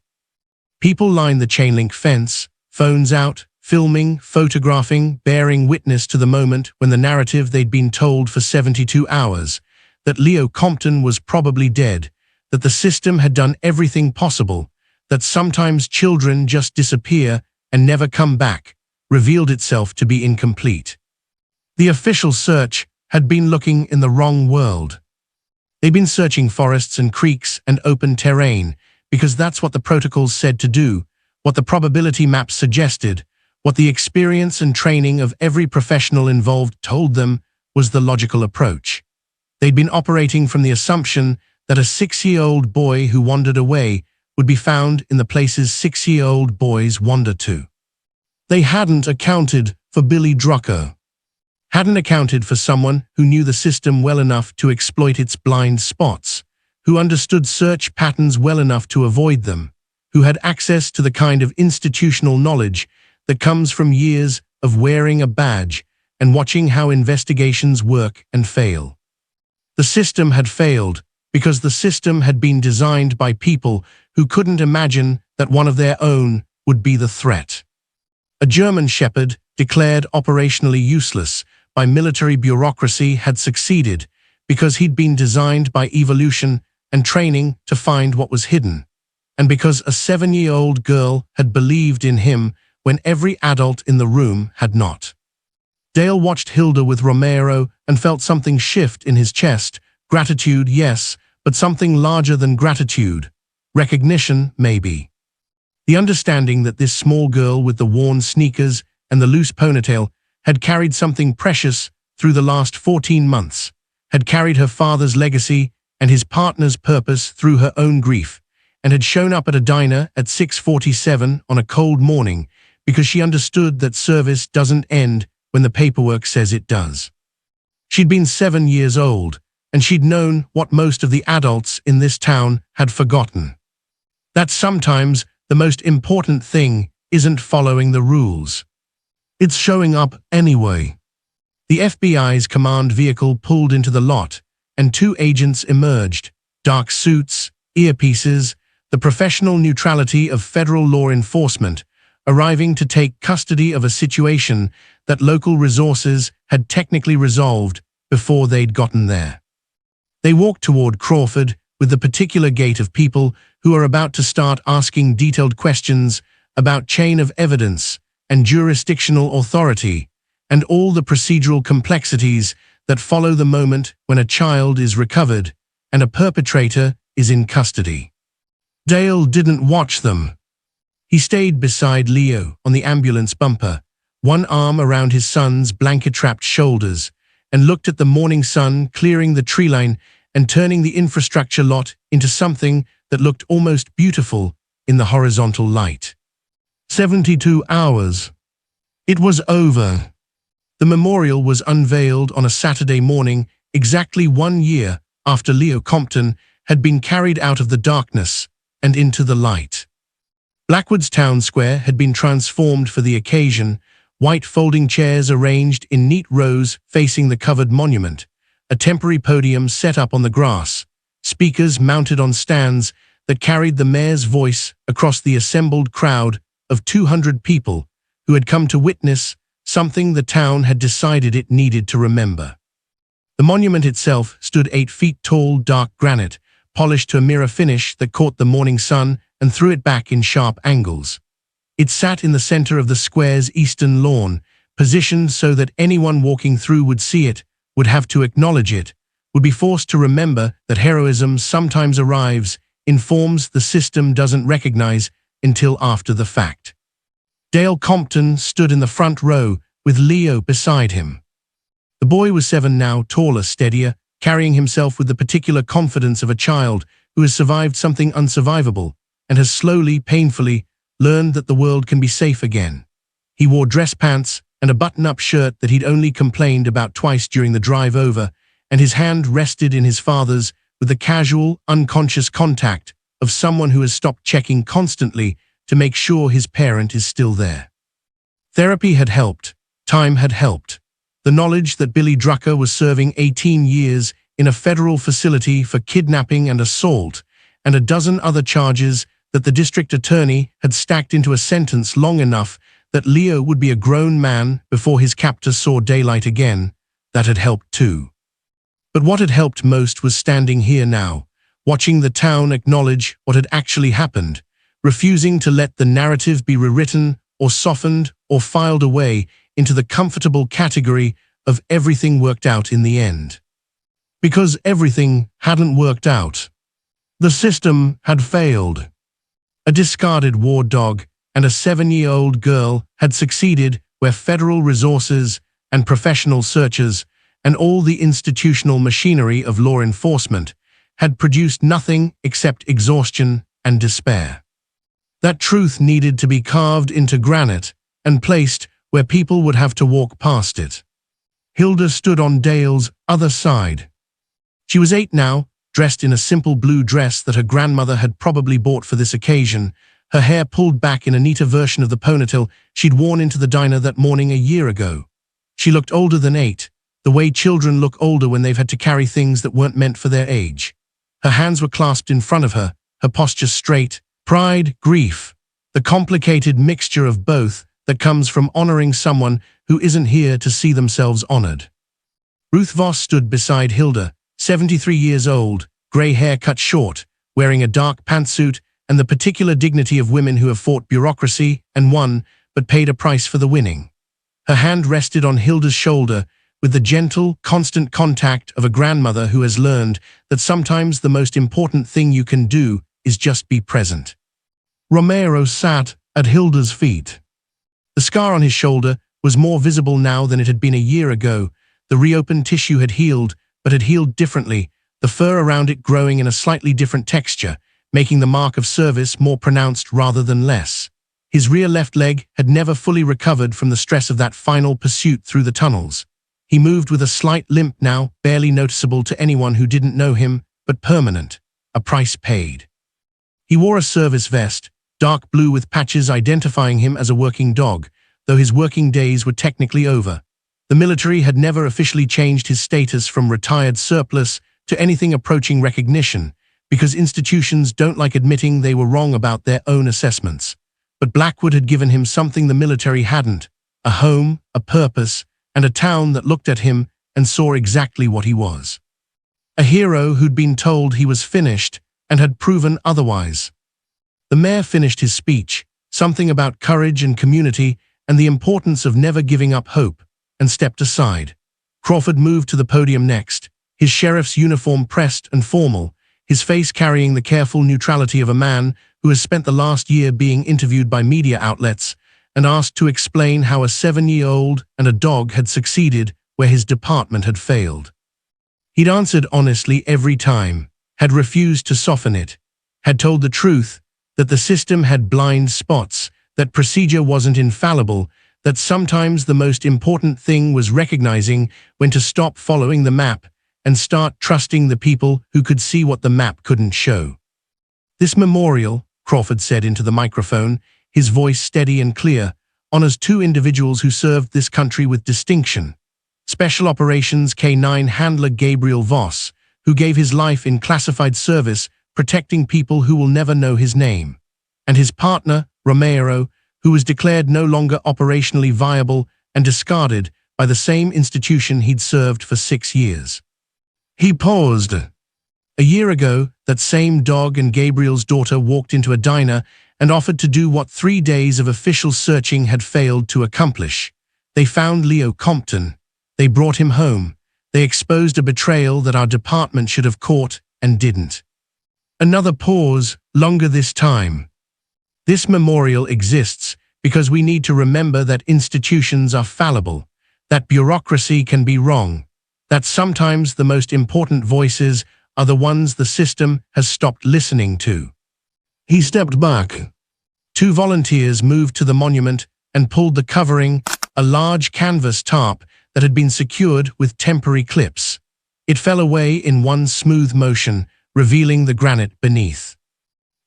People lined the chain-link fence, phones out, filming, photographing, bearing witness to the moment when the narrative they'd been told for 72 hours, that Leo Compton was probably dead, that the system had done everything possible, that sometimes children just disappear and never come back, revealed itself to be incomplete. The official search had been looking in the wrong world. They'd been searching forests and creeks and open terrain because that's what the protocols said to do, what the probability maps suggested, what the experience and training of every professional involved told them was the logical approach. They'd been operating from the assumption that a 6-year-old boy who wandered away would be found in the places 6-year-old boys wander to. They hadn't accounted for Billy Drucker. Hadn't accounted for someone who knew the system well enough to exploit its blind spots, who understood search patterns well enough to avoid them, who had access to the kind of institutional knowledge that comes from years of wearing a badge and watching how investigations work and fail. The system had failed because the system had been designed by people who couldn't imagine that one of their own would be the threat. A German shepherd, declared operationally useless by military bureaucracy, had succeeded because he'd been designed by evolution and training to find what was hidden, and because a 7-year-old girl had believed in him when every adult in the room had not. Dale watched Hilda with Romero and felt something shift in his chest. Gratitude, yes, but something larger than gratitude. Recognition, maybe. The understanding that this small girl with the worn sneakers and the loose ponytail had carried something precious through the last 14 months, had carried her father's legacy and his partner's purpose through her own grief, and had shown up at a diner at 6:47 on a cold morning because she understood that service doesn't end when the paperwork says it does. She'd been 7 years old, and she'd known what most of the adults in this town had forgotten. That sometimes the most important thing isn't following the rules. It's showing up anyway. The FBI's command vehicle pulled into the lot, and 2 agents emerged, dark suits, earpieces, the professional neutrality of federal law enforcement, arriving to take custody of a situation that local resources had technically resolved before they'd gotten there. They walked toward Crawford with the particular gait of people who are about to start asking detailed questions about chain of evidence and jurisdictional authority and all the procedural complexities that follow the moment when a child is recovered and a perpetrator is in custody. Dale didn't watch them. He stayed beside Leo on the ambulance bumper, one arm around his son's blanket-trapped shoulders, and looked at the morning sun clearing the tree line and turning the infrastructure lot into something that looked almost beautiful in the horizontal light. 72 hours. It was over. The memorial was unveiled on a Saturday morning, exactly 1 year after Leo Compton had been carried out of the darkness and into the light. Blackwood's town square had been transformed for the occasion, white folding chairs arranged in neat rows facing the covered monument, a temporary podium set up on the grass, speakers mounted on stands that carried the mayor's voice across the assembled crowd of 200 people who had come to witness something the town had decided it needed to remember. The monument itself stood 8 feet tall, dark granite, polished to a mirror finish that caught the morning sun and threw it back in sharp angles. It sat in the center of the square's eastern lawn, positioned so that anyone walking through would see it, would have to acknowledge it, would be forced to remember that heroism sometimes arrives in forms the system doesn't recognize until after the fact. Dale Compton stood in the front row with Leo beside him. The boy was 7 now, taller, steadier, carrying himself with the particular confidence of a child who has survived something unsurvivable and has slowly, painfully, learned that the world can be safe again. He wore dress pants and a button-up shirt that he'd only complained about twice during the drive over, and his hand rested in his father's with the casual, unconscious contact of someone who has stopped checking constantly to make sure his parent is still there. Therapy had helped. Time had helped. The knowledge that Billy Drucker was serving 18 years in a federal facility for kidnapping and assault, and a dozen other charges that the district attorney had stacked into a sentence long enough that Leo would be a grown man before his captor saw daylight again. That had helped too. But what had helped most was standing here now, watching the town acknowledge what had actually happened, refusing to let the narrative be rewritten or softened or filed away into the comfortable category of everything worked out in the end. Because everything hadn't worked out. The system had failed. A discarded war dog and a 7-year-old girl had succeeded where federal resources and professional searchers and all the institutional machinery of law enforcement had produced nothing except exhaustion and despair. That truth needed to be carved into granite and placed where people would have to walk past it. Hilda stood on Dale's other side. She was 8 now, dressed in a simple blue dress that her grandmother had probably bought for this occasion, her hair pulled back in a neater version of the ponytail she'd worn into the diner that morning a year ago. She looked older than 8, the way children look older when they've had to carry things that weren't meant for their age. Her hands were clasped in front of her, her posture straight, pride, grief, the complicated mixture of both that comes from honoring someone who isn't here to see themselves honored. Ruth Voss stood beside Hilda, 73 years old, grey hair cut short, wearing a dark pantsuit and the particular dignity of women who have fought bureaucracy and won, but paid a price for the winning. Her hand rested on Hilda's shoulder with the gentle, constant contact of a grandmother who has learned that sometimes the most important thing you can do is just be present. Romero sat at Hilda's feet. The scar on his shoulder was more visible now than it had been a year ago. The reopened tissue had healed, but had healed differently, the fur around it growing in a slightly different texture, making the mark of service more pronounced rather than less. His rear left leg had never fully recovered from the stress of that final pursuit through the tunnels. He moved with a slight limp now, barely noticeable to anyone who didn't know him, but permanent, a price paid. He wore a service vest, dark blue with patches identifying him as a working dog, though his working days were technically over. The military had never officially changed his status from retired surplus to anything approaching recognition, because institutions don't like admitting they were wrong about their own assessments. But Blackwood had given him something the military hadn't, a home, a purpose, and a town that looked at him and saw exactly what he was. A hero who'd been told he was finished and had proven otherwise. The mayor finished his speech, something about courage and community and the importance of never giving up hope, and stepped aside. Crawford moved to the podium next, his sheriff's uniform pressed and formal, his face carrying the careful neutrality of a man who has spent the last year being interviewed by media outlets and asked to explain how a 7-year-old and a dog had succeeded where his department had failed. He'd answered honestly every time, had refused to soften it, had told the truth, that the system had blind spots, that procedure wasn't infallible, that sometimes the most important thing was recognizing when to stop following the map and start trusting the people who could see what the map couldn't show. This memorial, Crawford said into the microphone, his voice steady and clear, honors 2 individuals who served this country with distinction. Special Operations K-9 handler Gabriel Voss, who gave his life in classified service protecting people who will never know his name, and his partner, Romero, who was declared no longer operationally viable and discarded by the same institution he'd served for 6 years. He paused. A year ago, that same dog and Gabriel's daughter walked into a diner and offered to do what 3 days of official searching had failed to accomplish. They found Leo Compton. They brought him home. They exposed a betrayal that our department should have caught and didn't. Another pause, longer this time. This memorial exists because we need to remember that institutions are fallible, that bureaucracy can be wrong, that sometimes the most important voices are the ones the system has stopped listening to. He stepped back. 2 volunteers moved to the monument and pulled the covering, a large canvas tarp that had been secured with temporary clips. It fell away in one smooth motion, revealing the granite beneath.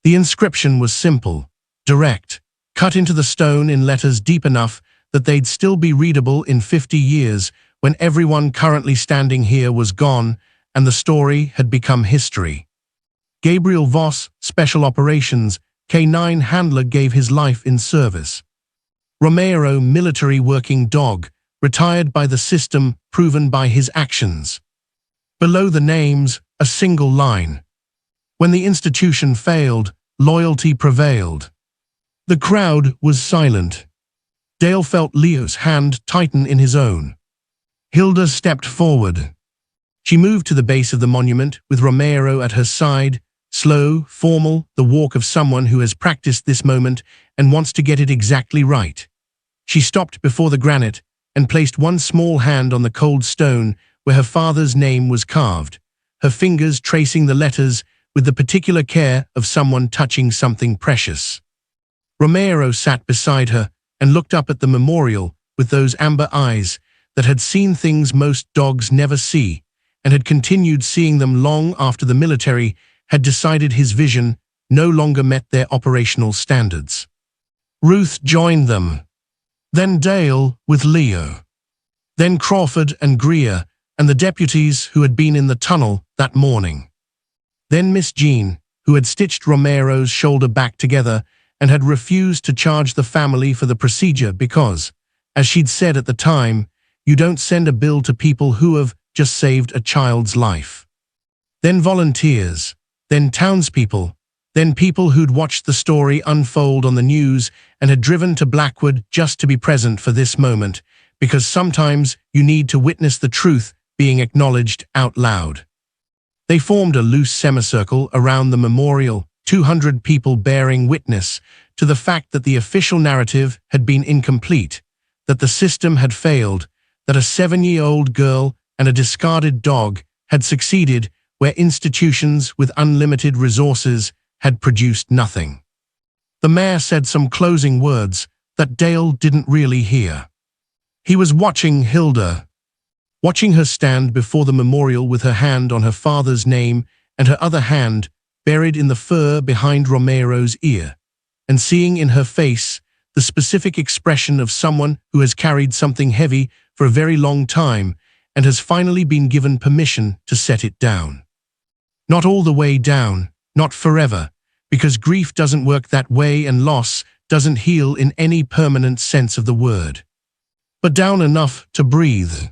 The inscription was simple, direct, cut into the stone in letters deep enough that they'd still be readable in 50 years when everyone currently standing here was gone and the story had become history. Gabriel Voss, Special Operations, K9 handler, gave his life in service. Romero, military working dog, retired by the system, proven by his actions. Below the names, a single line. When the institution failed, loyalty prevailed. The crowd was silent. Dale felt Leo's hand tighten in his own. Hilda stepped forward. She moved to the base of the monument with Romero at her side, slow, formal, the walk of someone who has practiced this moment and wants to get it exactly right. She stopped before the granite and placed one small hand on the cold stone where her father's name was carved, her fingers tracing the letters with the particular care of someone touching something precious. Romero sat beside her and looked up at the memorial with those amber eyes that had seen things most dogs never see, and had continued seeing them long after the military had decided his vision no longer met their operational standards. Ruth joined them. Then Dale with Leo. Then Crawford and Greer and the deputies who had been in the tunnel that morning. Then Miss Jean, who had stitched Romero's shoulder back together and had refused to charge the family for the procedure because, as she'd said at the time, you don't send a bill to people who have just saved a child's life. Then volunteers, then townspeople, then people who'd watched the story unfold on the news and had driven to Blackwood just to be present for this moment, because sometimes you need to witness the truth being acknowledged out loud. They formed a loose semicircle around the memorial, 200 people bearing witness to the fact that the official narrative had been incomplete, that the system had failed, that a 7-year-old girl and a discarded dog had succeeded where institutions with unlimited resources had produced nothing. The mayor said some closing words that Dale didn't really hear. He was watching Hilda, watching her stand before the memorial with her hand on her father's name and her other hand buried in the fur behind Romero's ear, and seeing in her face the specific expression of someone who has carried something heavy for a very long time and has finally been given permission to set it down. Not all the way down, not forever, because grief doesn't work that way and loss doesn't heal in any permanent sense of the word. But down enough to breathe.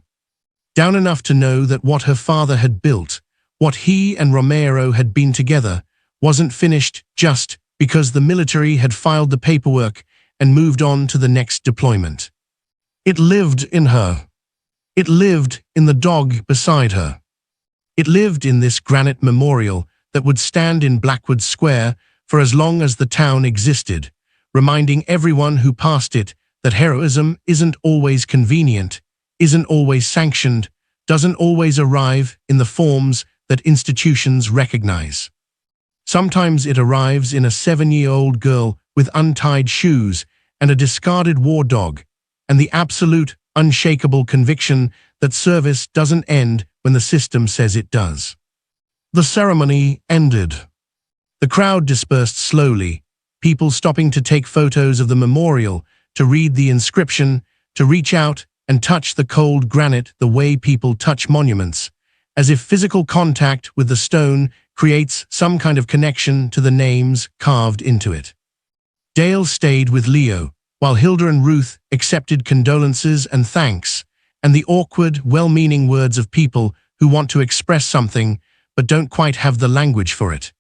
Down enough to know that what her father had built, what he and Romero had been together, wasn't finished just because the military had filed the paperwork and moved on to the next deployment. It lived in her. It lived in the dog beside her. It lived in this granite memorial that would stand in Blackwood Square for as long as the town existed, reminding everyone who passed it that heroism isn't always convenient, isn't always sanctioned, doesn't always arrive in the forms that institutions recognize. Sometimes it arrives in a 7-year-old girl with untied shoes and a discarded war dog, and the absolute, unshakable conviction that service doesn't end when the system says it does. The ceremony ended. The crowd dispersed slowly, people stopping to take photos of the memorial, to read the inscription, to reach out and touch the cold granite the way people touch monuments, as if physical contact with the stone creates some kind of connection to the names carved into it. Dale stayed with Leo, while Hilda and Ruth accepted condolences and thanks, and the awkward, well-meaning words of people who want to express something but don't quite have the language for it.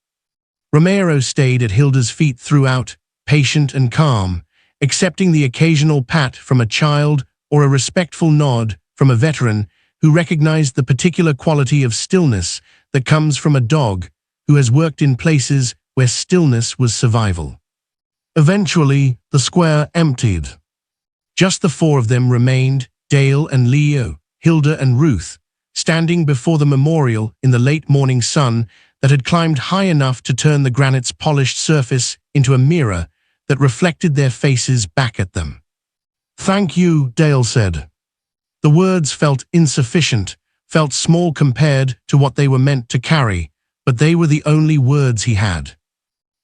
Romero stayed at Hilda's feet throughout, patient and calm, accepting the occasional pat from a child or a respectful nod from a veteran who recognized the particular quality of stillness that comes from a dog who has worked in places where stillness was survival. Eventually, the square emptied. Just the four of them remained, Dale and Leo, Hilda and Ruth, standing before the memorial in the late morning sun that had climbed high enough to turn the granite's polished surface into a mirror that reflected their faces back at them. "Thank you," Dale said. The words felt insufficient, felt small compared to what they were meant to carry, but they were the only words he had.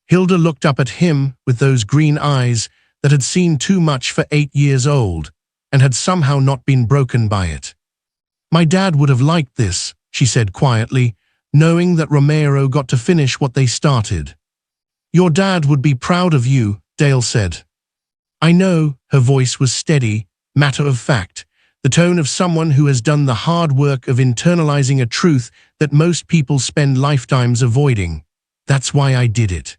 Hilda looked up at him with those green eyes that had seen too much for 8 years old and had somehow not been broken by it. "My dad would have liked this," she said quietly, knowing that Romero got to finish what they started. Your dad would be proud of you, Dale said. I know, her voice was steady, matter of fact, the tone of someone who has done the hard work of internalizing a truth that most people spend lifetimes avoiding. That's why I did it.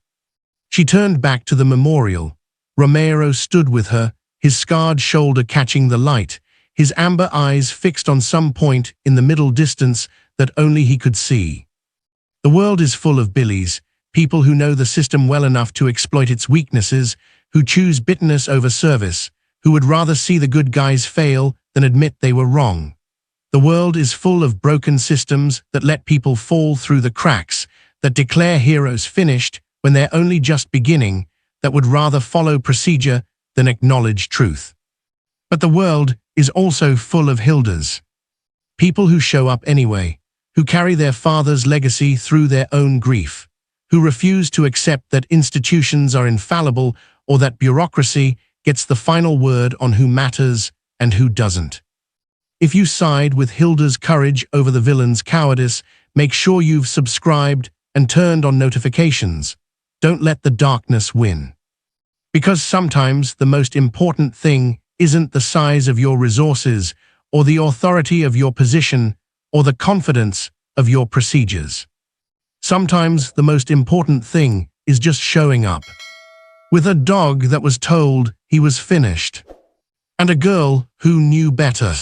She turned back to the memorial. Romero stood with her, his scarred shoulder catching the light, his amber eyes fixed on some point in the middle distance that only he could see. The world is full of Billies, people who know the system well enough to exploit its weaknesses, who choose bitterness over service, who would rather see the good guys fail than admit they were wrong. The world is full of broken systems that let people fall through the cracks, that declare heroes finished when they're only just beginning, that would rather follow procedure than acknowledge truth. But the world is also full of Hildas. People who show up anyway, who carry their father's legacy through their own grief, who refuse to accept that institutions are infallible or that bureaucracy gets the final word on who matters and who doesn't. If you side with Hilda's courage over the villain's cowardice, make sure you've subscribed and turned on notifications. Don't let the darkness win. Because sometimes the most important thing isn't the size of your resources, or the authority of your position, or the confidence of your procedures. Sometimes the most important thing is just showing up. With a dog that was told he was finished. And a girl who knew better.